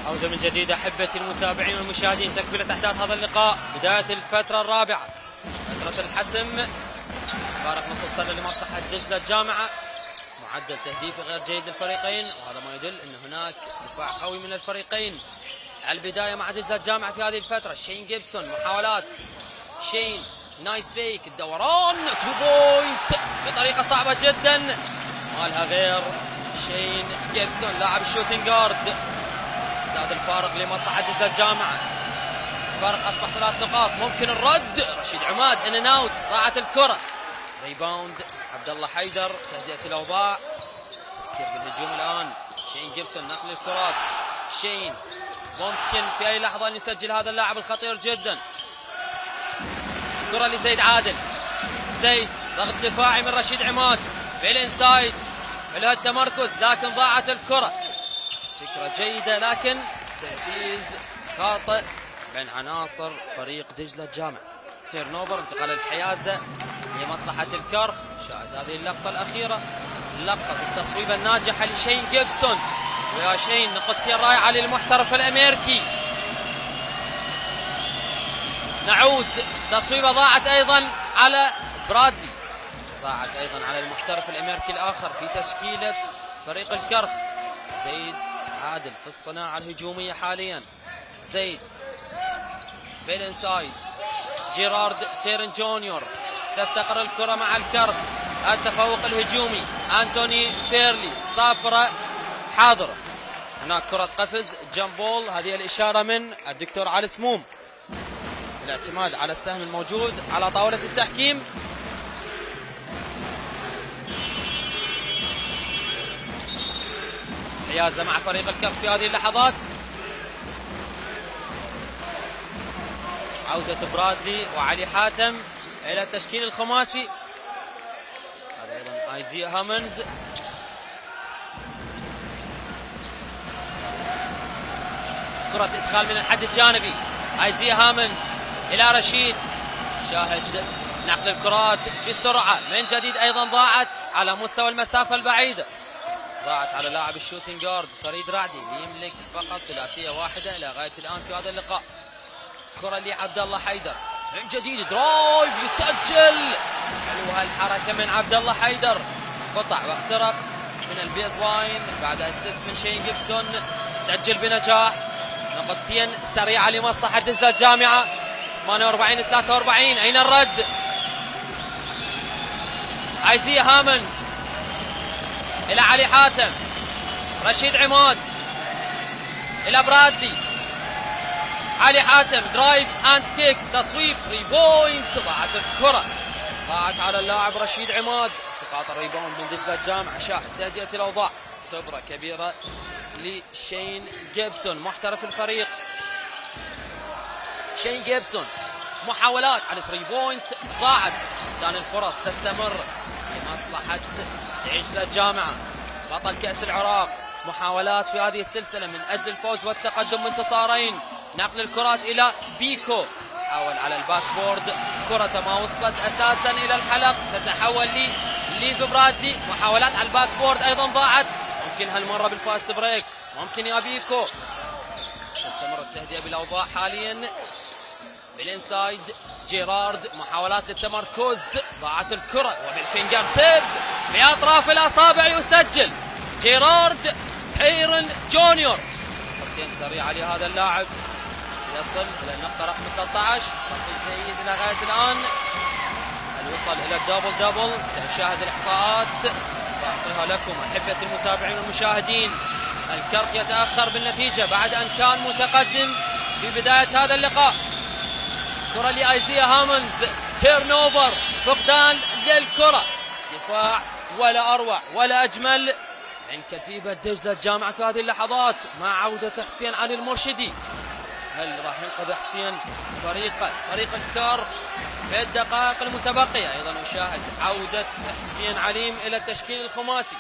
عودة من جديد أحبتي المتابعين والمشاهدين. تكملة أحداث هذا اللقاء. بداية الفترة الرابعة، فترة الحسم. فارق نصف سلة لمصلحة دجلة الجامعة. معدل تهديفي غير جيد للفريقين، وهذا ما يدل أن هناك دفاع قوي من الفريقين. البداية مع دجلة الجامعة في هذه الفترة. شين جيبسون محاولات. شين نايس فيك. الدوران 2 بوينت بطريقة صعبة جدا. مالها غير شين جيبسون لاعب الشوتنج جارد. زاد الفارق لمصلحة دجلة الجامعة. الفارق أصبح 3 نقاط. ممكن الرد. رشيد عماد إن أند أوت. ضاعت الكرة. ريباوند عبد الله حيدر. تهدئة الأوضاع. تفكير بالهجوم الآن. شين جيبسون نقل الكرات. شين ممكن في أي لحظة أن يسجل هذا اللاعب الخطير جدا. كرة لزيد عادل. زيد ضغط دفاعي من رشيد عماد بالإنسايد. له التمركز لكن ضاعت الكرة فكرة جيدة لكن تنفيذ خاطئ بين عناصر فريق دجلة جامعة. تيرن اوفر، انتقال الحيازة لمصلحة الكرخ. شاهد هذه اللقطة الأخيرة، لقطة التصويبة الناجحة لشين جيبسون. ويا شين نقطتين رائعة للمحترف الأمريكي. نعود، تصويبة ضاعت أيضا على برادلي، ضاعت أيضا على المحترف الأمريكي الآخر في تشكيلة فريق الكرخ. زيد عادل في الصناعة الهجومية حاليا. زيد بالانسايد، جيرارد تيرن جونيور، تستقر الكرة مع الكرخ. التفوق الهجومي أنتوني فيرلي، صافرة حاضرة. هناك كرة قفز جامبول، هذه الإشارة من الدكتور علي سموم. الاعتماد على السهم الموجود على طاولة التحكيم. حيازة مع فريق الكرخ في هذه اللحظات. عودة برادلي وعلي حاتم إلى التشكيل الخماسي. هذا أيضا ايزيا هامنز. كرة إدخال من الحد الجانبي، ايزيا هامنز إلى رشيد. شاهد نقل الكرات بسرعة من جديد، أيضا ضاعت على مستوى المسافة البعيدة، ضاعت على لاعب الشوتنج جارد فريد رعدي اللي يملك فقط ثلاثية واحدة إلى غاية الآن في هذا اللقاء. كرة لعبد الله حيدر من جديد، درايف يسجل. حلوة الحركة من عبد الله حيدر، قطع واخترق من البيز لاين بعد اسيست من شين جيبسون. يسجل بنجاح. نقطتين سريعة لمصلحة دجلة الجامعة، 48-43. أين الرد؟ ايزيا هامنز إلى علي حاتم، رشيد عماد إلى برادلي. علي حاتم درايف اند كيك، تصويب 3 بوينت. ضاعت الكرة، ضاعت على اللاعب رشيد عماد. التقاط الريباوند من دجلة الجامعة. شاهد تهدئة الأوضاع، خبرة كبيرة لشين جيبسون محترف الفريق. شين جيبسون، محاولات على 3 بوينت ضاعت. كان الفرص تستمر لمصلحة دجلة الجامعة بطل كأس العراق. محاولات في هذه السلسلة من أجل الفوز والتقدم بانتصارين. نقل الكرات إلى بيكو، حاول على الباك بورد، كرة ما وصلت أساسا إلى الحلق، تتحول ليف برادلي. محاولات على الباك بورد أيضا ضاعت. ممكن هالمرة بالفاست بريك، ممكن يا بيكو. تستمر التهدئة بالأوضاع حاليا. بالإنسايد جيرارد، محاولات للتمركز، ضاعت الكرة وبالفينجر تيب بأطراف الأصابع يسجل جيرارد تيرن جونيور. خطين سريعة لهذا اللاعب، يصل إلى النقطة رقم 13. تصل جيد إلى غاية الآن. الوصل إلى الدبل دبل. سنشاهد الإحصاءات وأعطيها لكم أحبة المتابعين والمشاهدين. الكرخ يتأخر بالنتيجة بعد أن كان متقدم في بداية هذا اللقاء. كرة لأيزيا هامنز، تيرن اوفر، فقدان للكرة. دفاع ولا أروع ولا أجمل من كتيبة دجلة الجامعة في هذه اللحظات مع عودة حسين علي المرشدي. هل راح ينقذ حسين فريق الكرخ في الدقائق المتبقية؟ أيضا نشاهد عودة حسين عليم إلى التشكيل الخماسي.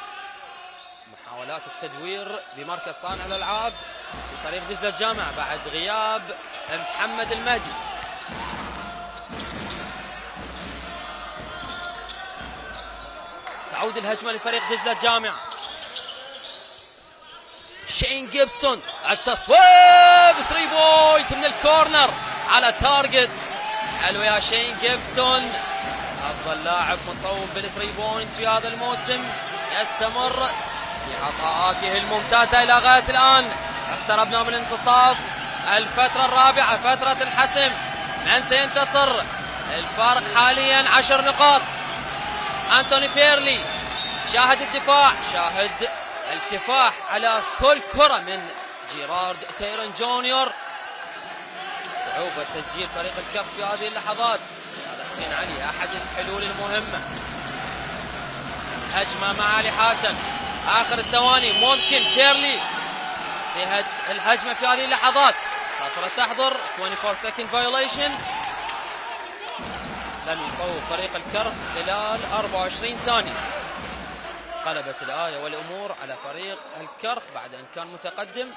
محاولات التدوير بمركز صانع الألعاب في فريق دجلة الجامعة بعد غياب محمد المهدي. تعود الهجمة لفريق دجلة الجامعة. شين جيبسون، التصويب 3 بوينت من الكورنر على تارجت. حلو يا شين جيبسون، أفضل لاعب مصوب بال3 بوينت في هذا الموسم، يستمر في عطاءاته الممتازة إلى غاية الآن. اقتربنا من انتصاف الفترة الرابعة، فترة الحسم. من سينتصر؟ الفارق حاليا 10 نقاط. أنتوني فيرلي، شاهد الدفاع، شاهد الكفاح على كل كرة من جيرارد تيرن جونيور. صعوبة تسجيل فريق الكرخ في هذه اللحظات. هذا حسين علي أحد الحلول المهمة. هجمة مع علي حاتم، آخر الثواني ممكن فيرلي في الهجمة في هذه اللحظات. صفرة تحضر 24 second violation. لن يصوب فريق الكرخ خلال 24 ثانية. انقلبت الآية والأمور على فريق الكرخ بعد أن كان متقدم.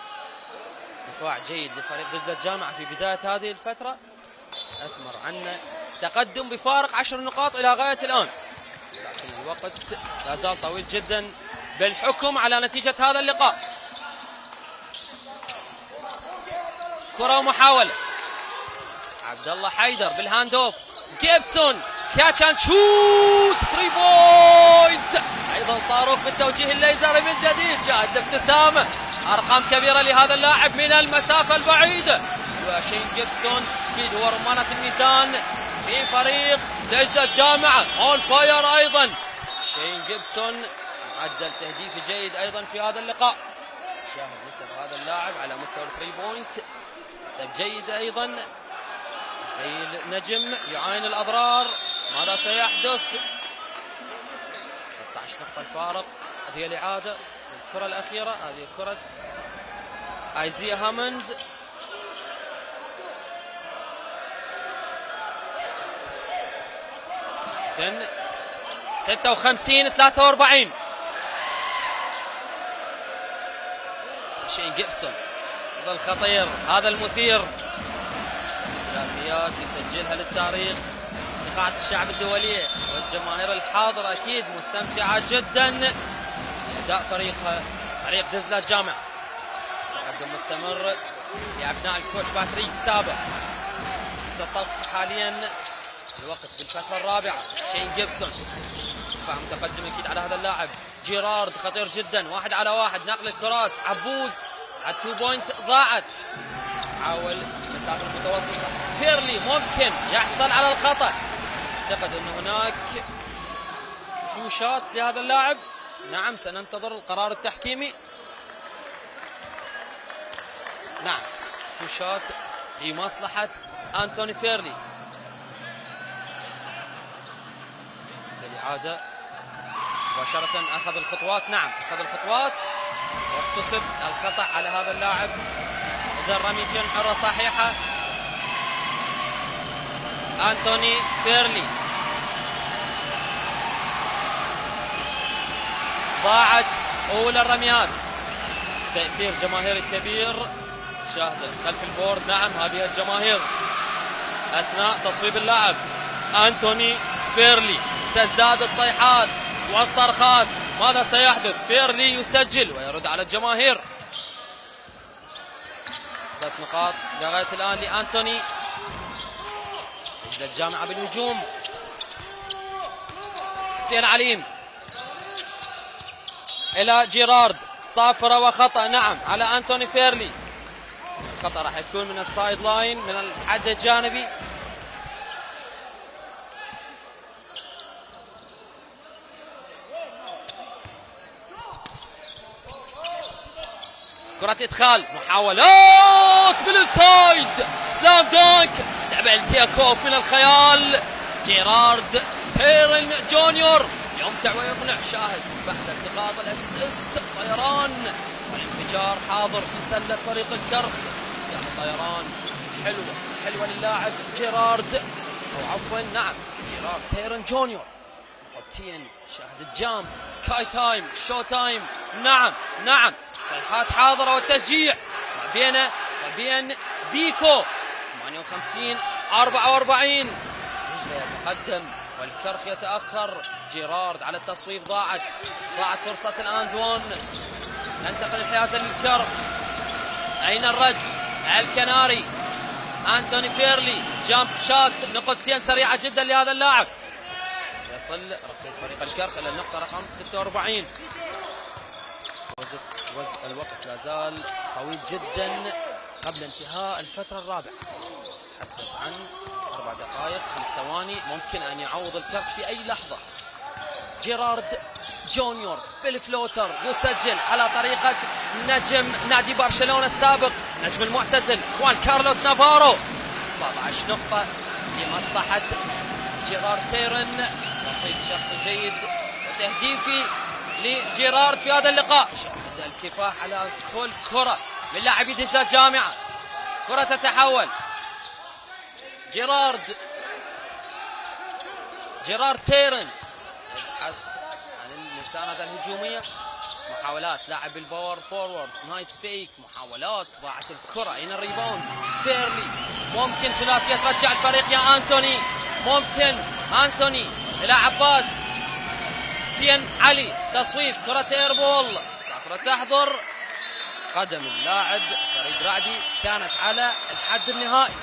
دفاع جيد لفريق دجلة الجامعة في بداية هذه الفترة أثمر عنا تقدم بفارق 10 نقاط إلى غاية الآن، لكن الوقت لا زال طويل جدا بالحكم على نتيجة هذا اللقاء. كرة ومحاولة، عبد الله حيدر بالهاند اوف، جيبسون كاتش اند شوت 3 بوينت، ايضا صاروخ بالتوجيه الليزري من جديد، شاهد الابتسامه، ارقام كبيره لهذا اللاعب من المسافه البعيده. وشين جيبسون اكيد هو رمانه الميزان في فريق دجلة الجامعه، اون فاير ايضا شين جيبسون، معدل تهديفي جيد ايضا في هذا اللقاء. شاهد نسب هذا اللاعب على مستوى الثري بوينت نسب جيده ايضا. نجم يعاين الأضرار، ماذا سيحدث؟ 13 نقطة الفارق. هذه الإعادة الكرة الأخيرة، هذه كرة ايزيا هامنز. إذن 56-43. شين جيبسون هذا الخطير، هذا المثير، ثلاثيات يسجلها للتاريخ. قاعة الشعب الدولية والجماهير الحاضرة أكيد مستمتعة جدا بأداء فريق دجلة الجامعة. تقدم مستمر لأبناء الكوتش باتريك سابع. تصف حاليا الوقت بالفترة الرابعة. شين جيبسون دفاع متقدم أكيد على هذا اللاعب. جيرارد خطير جدا، 1 على 1، نقل الكرات، عبود على 2 بوينت ضاعت، حاول مسافة متوسطة. فيرلي ممكن يحصل على الخطأ، اعتقد انه هناك فوشات لهذا اللاعب. نعم سننتظر القرار التحكيمي. نعم فوشات لمصلحة أنتوني فيرلي. للإعادة مباشرة أخذ الخطوات، نعم أخذ الخطوات وارتكب الخطأ على هذا اللاعب. إذا رمية حرة صحيحة. أنتوني فيرلي ضاعت أولى الرميات. تأثير جماهيري كبير شاهد خلف البورد. نعم هذه الجماهير أثناء تصويب اللاعب أنتوني فيرلي. تزداد الصيحات والصرخات، ماذا سيحدث؟ فيرلي يسجل ويرد على الجماهير. 3 نقاط لغاية الآن لأنتوني. دجلة الجامعة بالهجوم. حسين عليم إلى جيرارد، صافرة وخطأ نعم على أنتوني فيرلي. الخطأ راح يكون من السايد لاين، من الحد الجانبي. كرة إدخال، محاولات بالإنسايد، سلام دانك، لعبة التياكوف من الخيال. جيرارد تيرن جونيور يمتع ويقنع. شاهد بعد التقاط الاسيست، طيران والانفجار حاضر في سلة فريق الكرخ. يا طيران حلوة للاعب جيرارد، او عفوا نعم جيرارد تيرن جونيور. روتين شاهد الجام، سكاي تايم، شو تايم. نعم الصيحات حاضرة والتشجيع ما بينه وبين بيكو. 58-44. دجلة يتقدم والكرخ يتأخر. جيرارد على التصويب، ضاعت فرصة الآن دون. تنتقل الحيازة للكرخ. أين الرد؟ الكناري أنتوني فيرلي، جامب شات، نقطتين سريعة جدا لهذا اللاعب. يصل رصيد فريق الكرخ إلى النقطة رقم 46. الوقت لا زال طويل جدا قبل انتهاء الفترة الرابعة. تحدث عن 4 دقائق 5 ثواني، ممكن أن يعوض الكرخ في أي لحظة. جيرارد جونيور بالفلوتر يسجل على طريقة نجم نادي برشلونة السابق، نجم المعتزل خوان كارلوس نافارو. 17 نقطة لمصلحة جيرارد تيرن، رصيد شخصي جيد وتهديفي لجيرارد في هذا اللقاء. شاهد الكفاح على كل كرة من لاعبي دجلة الجامعة. كرة تتحول. جيرارد تيرن يبحث عن المساندة الهجومية. محاولات لاعب الباور فورورد، نايس فيك، محاولات، ضاعت الكرة. أين الريباوند؟ بيرلي ممكن ثلاثية ترجع الفريق يا أنتوني، ممكن أنتوني إلى عباس حسين علي، تصويب كرة ايربول، صفرة تحضر. قدم اللاعب فريد رعدي كانت على الحد النهائي.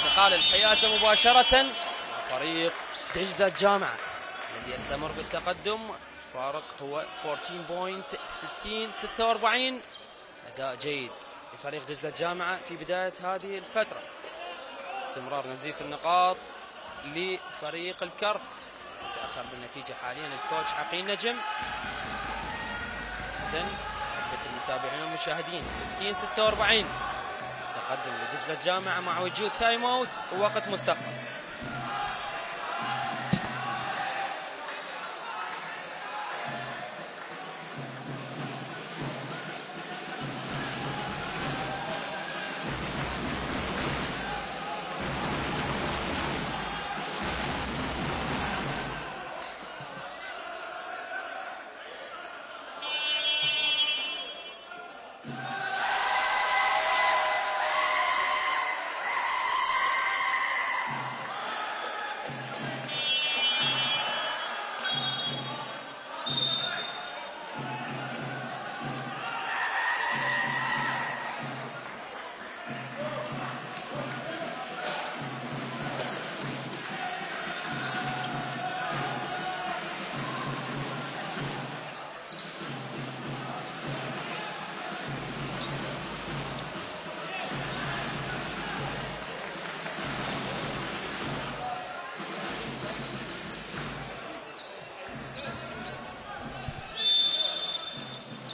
انتقال الحيازة مباشرة فريق دجلة الجامعة الذي يستمر بالتقدم. الفارق هو 14 بوينت، 60-46. أداء جيد لفريق دجلة الجامعة في بداية هذه الفترة. استمرار نزيف النقاط لفريق الكرف. تأخر بالنتيجة حاليا الكوتش عقيل نجم. إذن رغبة المتابعين والمشاهدين 60-46. تقدم لدجلة الجامعة مع وجود تايم اوت ووقت مستقبل.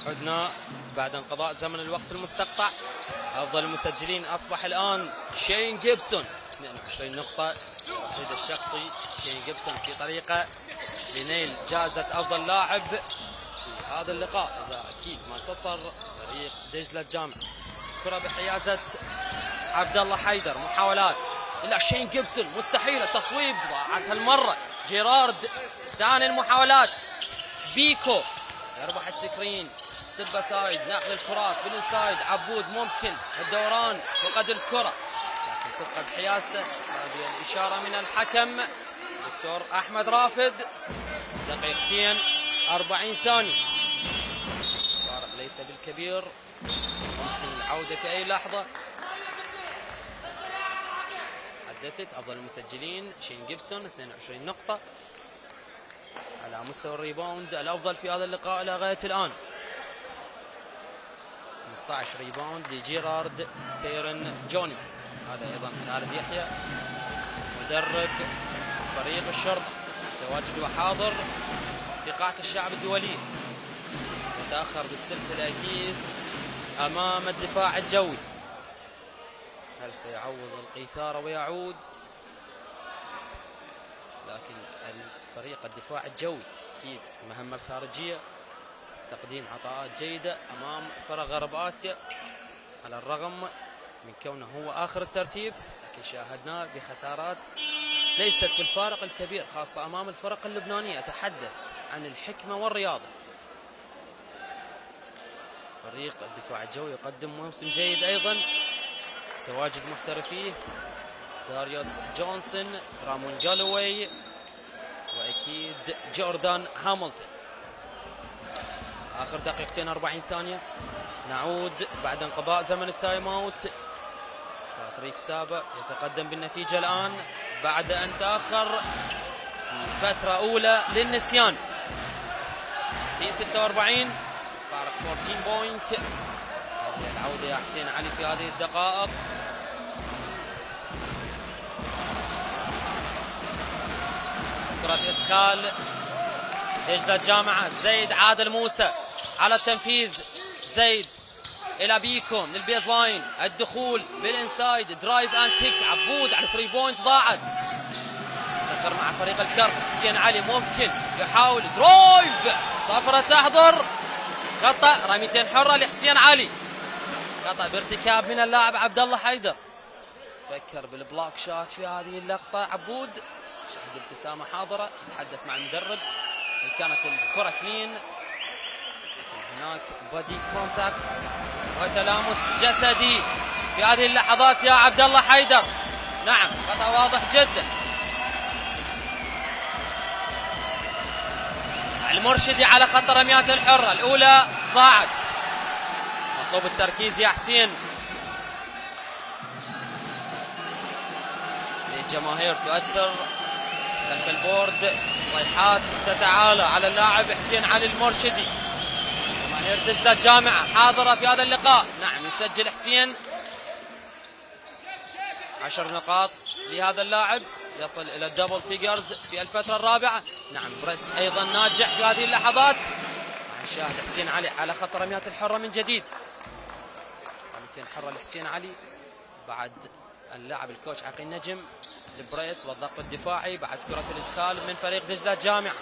عدنا بعد انقضاء زمن الوقت المستقطع. أفضل المسجلين أصبح الآن شين جيبسون، 22 نقطة. الرصيد الشخصي شين جيبسون في طريقة لنيل جائزة أفضل لاعب في هذا اللقاء إذا أكيد ما انتصر فريق دجلة الجامعة. كرة بحيازة عبد الله حيدر، محاولات إلى شين جيبسون، مستحيل التصويب، ضاعت هالمرة. جيرارد ثاني المحاولات، بيكو يربح السكرين، ستيب سايد، نقل الكرات بالانسايد، عبود ممكن الدوران فقد الكرة لكن تبقى بحيازته. هذه الإشارة من الحكم دكتور أحمد رافد. دقيقتين 40 ثانية، الفارق ليس بالكبير، ممكن العودة في أي لحظة. حدثت أفضل المسجلين شين جيبسون 22 نقطة على مستوى الريباوند الأفضل في هذا اللقاء إلى غاية الآن. 15 ريباوند لجيرارد تيرن جوني. هذا أيضا خالد يحيى مدرب فريق الشرطة، تواجد وحاضر في قاعة الشعب الدولي. يتأخر بالسلسلة أكيد أمام الدفاع الجوي. هل سيعوض القيثارة ويعود؟ لكن الفريق الدفاع الجوي أكيد المهمة الخارجية تقديم عطاءات جيدة أمام فرق غرب آسيا، على الرغم من كونه هو آخر الترتيب لكن شاهدناه بخسارات ليست بالفارق الكبير خاصة أمام الفرق اللبنانية. أتحدث عن الحكمة والرياضة. فريق الدفاع الجوي يقدم موسم جيد أيضا، تواجد محترفيه داريوس جونسون، رامون جالوي، وأكيد جوردان هاملتون. آخر دقيقتين 40 ثانية. نعود بعد انقضاء زمن التايم اوت. باتريك سابا يتقدم بالنتيجة الآن بعد أن تأخر في فترة أولى للنسيان. 60-46، فارق 14 بوينت. هذه العودة يا حسين علي في هذه الدقائق. كرة إدخال دجلة الجامعة، زيد عادل موسى على التنفيذ، زيد إلى بيكو من البيز لاين، الدخول بالإنسايد، درايف أند كيك، عبود على 3 بوينت ضاعت. استقر مع فريق الكرف، حسين علي ممكن يحاول درايف، صفرة تحضر، خطأ، رميتين حرة لحسين علي، خطأ بارتكاب من اللاعب عبد الله حيدر. فكر بالبلاك شات في هذه اللقطة عبود. شاهد ابتسامة حاضرة، تحدث مع المدرب كانت الكرة كلين، هناك بادي كونتاكت وتلامس جسدي في هذه اللحظات يا عبد الله حيدر. نعم خطأ واضح جدا. المرشدي على خط الرميات الحرة الأولى ضاعت. مطلوب التركيز يا حسين. الجماهير تؤثر خلف البورد، صيحات تتعالى على اللاعب حسين علي المرشدي. جماهير دجلة الجامعة حاضرة في هذا اللقاء. نعم يسجل حسين 10 نقاط لهذا اللاعب، يصل إلى الدبل فيجرز في الفترة الرابعة. نعم بريس أيضا ناجح في هذه اللحظات. نشاهد حسين علي على خط رميات الحرة من جديد. رميتين حرة لحسين علي بعد اللاعب الكوتش عقيل نجم البريس والضغط الدفاعي بعد كرة الإدخال من فريق دجلة الجامعة.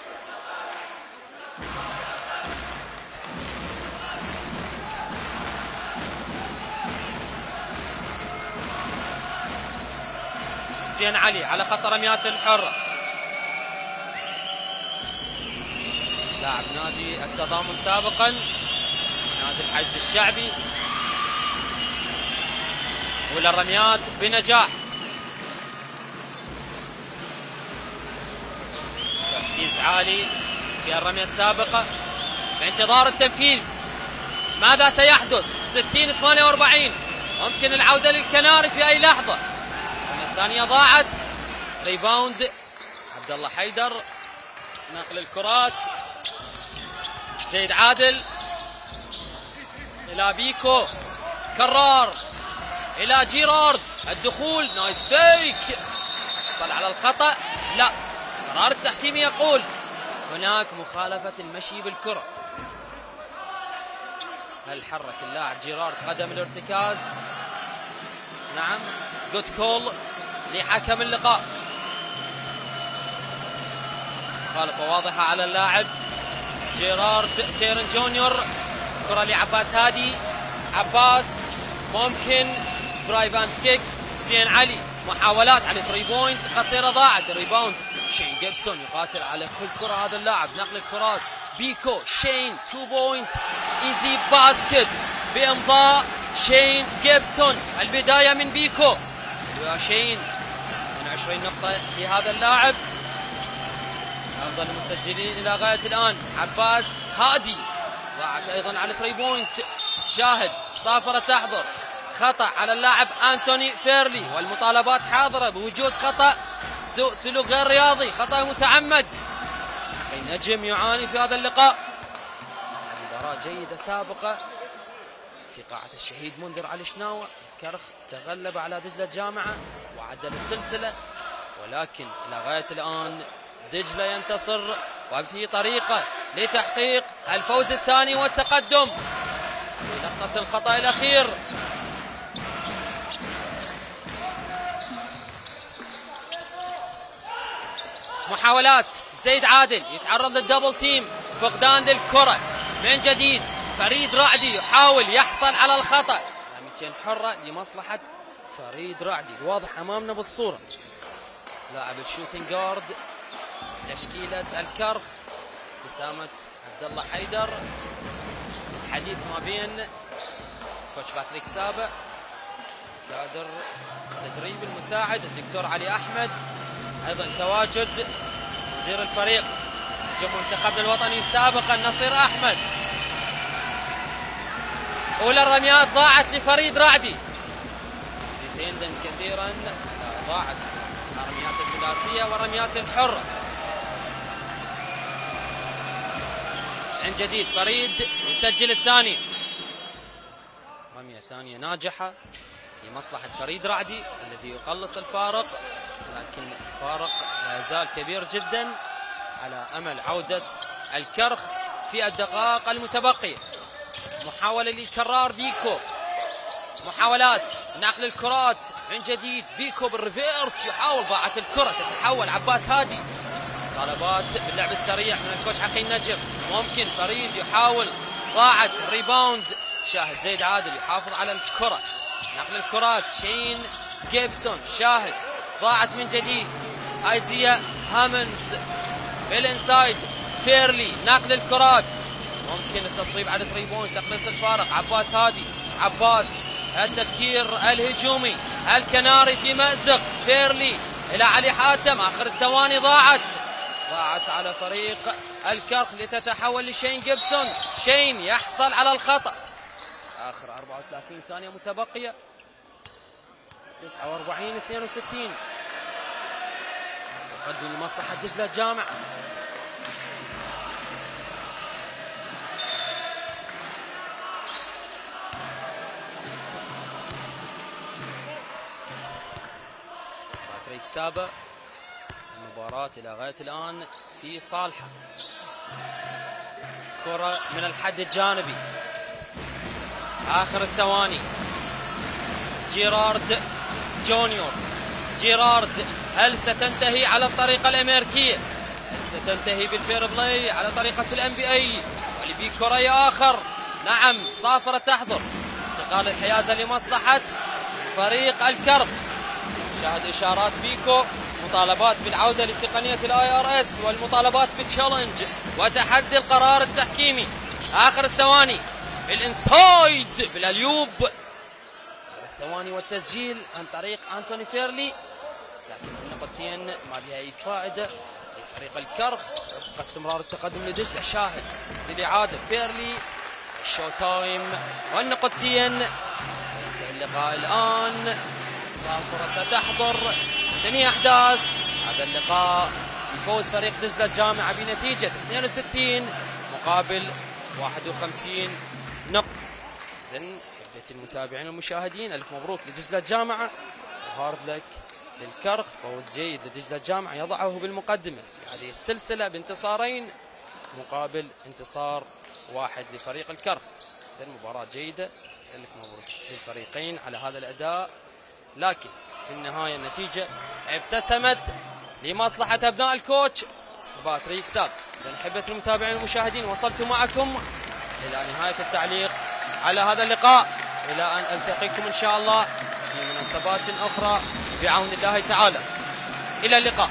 حسين علي على خط رميات الحرة، لاعب نادي التضامن سابقا نادي الحشد الشعبي. ولا الرميات بنجاح. تركيز عالي في الرمية السابقة في انتظار التنفيذ. ماذا سيحدث؟ 60-48 ممكن العودة للكناري في أي لحظة. الثانية ضاعت. ريباوند عبد الله حيدر. نقل الكرات زيد عادل إلى بيكو، كرار إلى جيرارد، الدخول نايس فيك، حصل على الخطأ. لا، قرار التحكيم يقول هناك مخالفة المشي بالكرة. هل حرك اللاعب جيرارد قدم الارتكاز؟ نعم جود كول لحكم اللقاء. مخالفة واضحة على اللاعب جيرارد تيرن جونيور. كرة لعباس هادي. عباس ممكن درايف اند كيك. حسين علي محاولات على 3 بوينت قصيرة ضاعت. الريباوند شين جيبسون يقاتل على كل كرة هذا اللاعب. نقل الكرات بيكو شين 2 بوينت ايزي باسكت بامضاء شين جيبسون. البداية من بيكو ويا شين من 20 نقطة لهذا اللاعب. أفضل المسجلين إلى غاية الآن عباس هادي. ضاعت أيضا على 3 بوينت. شاهد صافرة تحضر. خطأ على اللاعب أنتوني فيرلي والمطالبات حاضرة بوجود خطأ، سوء سلوك غير رياضي، خطأ متعمد. النجم يعاني في هذا اللقاء. مباراة جيدة سابقة في قاعة الشهيد منذر علي شناوة. الكرخ تغلب على دجلة الجامعة وعدل السلسلة، ولكن إلى غاية الآن دجلة ينتصر وفي طريقة لتحقيق الفوز الثاني والتقدم في لقطة الخطأ الأخير. محاولات زيد عادل يتعرض للدبل تيم، فقدان للكرة من جديد. فريد رعدي يحاول يحصل على الخطأ. رميتين حرة لمصلحة فريد رعدي واضح أمامنا بالصورة. لاعب الشوتينج جارد تشكيلة الكرخ ابتسامة عبد الله حيدر. حديث ما بين كوتش باتريك سابع كادر التدريب المساعد الدكتور علي أحمد، أيضا تواجد مدير الفريق نجم منتخبنا الوطني سابقا نصير أحمد. أولى الرميات ضاعت لفريد رعدي. سيندم كثيرا ضاعت الرميات الثلاثية والرميات الحرة. من جديد فريد يسجل الثاني. رمية ثانية ناجحة لمصلحة فريد رعدي الذي يقلص الفارق، لكن الفارق لا يزال كبير جدا على أمل عودة الكرخ في الدقائق المتبقية. محاولة لكرار بيكو. محاولات نقل الكرات من جديد. بيكو بالريفيرس يحاول ضاعت الكرة تتحول. عباس هادي طلبات باللعب السريع من الكوتش عقيل نجم. ممكن فريد يحاول ضاعت. ريباوند شاهد زيد عادل يحافظ على الكرة. نقل الكرات شين جيبسون. شاهد ضاعت من جديد. ايزيا هامنز بالانسايد. فيرلي نقل الكرات، ممكن التصويب على 3 بوينت تقليص الفارق. عباس هادي، عباس التفكير الهجومي، الكناري في مأزق. فيرلي إلى علي حاتم، آخر الثواني ضاعت على فريق الكرخ لتتحول لشين جيبسون. شين يحصل على الخطأ. آخر 34 ثانية متبقية، 49-62 تقدم لمصلحة دجلة الجامعة. باتريك سابا، المباراة إلى غاية الآن في صالحة. كرة من الحد الجانبي، آخر الثواني. جيرارد جونيور، جيرارد هل ستنتهي على الطريقة الأمريكية؟ هل ستنتهي بالفير بلاي على طريقة NBA؟ ولبي كوري آخر، نعم صافرة تحضر. انتقال الحيازة لمصلحة فريق الكرب. شاهد إشارات بيكو، مطالبات بالعودة لتقنية IRS والمطالبات بالتشالنج وتحدي القرار التحكيمي. آخر الثواني بالإنسايد بالأليوب، آخر الثواني والتسجيل عن طريق أنتوني فيرلي، لكن النقطتين ما بها أي فائدة لفريق الكرخ. يبقى استمرار التقدم لدجلة. شاهد للإعادة فيرلي، الشو تايم والنقطتين. ينتهي اللقاء الآن، الصافرة ستحضر تنهي أحداث هذا اللقاء بفوز فريق دجلة الجامعة بنتيجة 62 مقابل 51 نقطة. إذن حبيت المتابعين والمشاهدين، ألف مبروك لدجلة الجامعة وهارد لك للكرخ. فوز جيد لدجلة الجامعة يضعه بالمقدمة في هذه السلسلة بانتصارين مقابل انتصار واحد لفريق الكرخ. إذن مباراة جيدة، ألف مبروك للفريقين على هذا الأداء، لكن في النهاية النتيجة ابتسمت لمصلحة أبناء الكوتش باتريك ساب. إذن حبيت المتابعين والمشاهدين، وصلت معكم إلى نهاية التعليق على هذا اللقاء، إلى أن ألتقيكم إن شاء الله في مناسبات أخرى بعون الله تعالى. إلى اللقاء.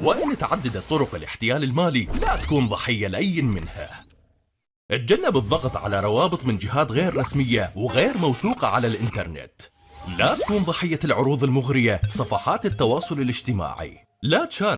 وإن تعددت طرق الاحتيال المالي لا تكون ضحية لأي منها. اتجنب الضغط على روابط من جهات غير رسمية وغير موثوقة على الإنترنت. لا تكون ضحية العروض المغرية في صفحات التواصل الاجتماعي. لا تشارك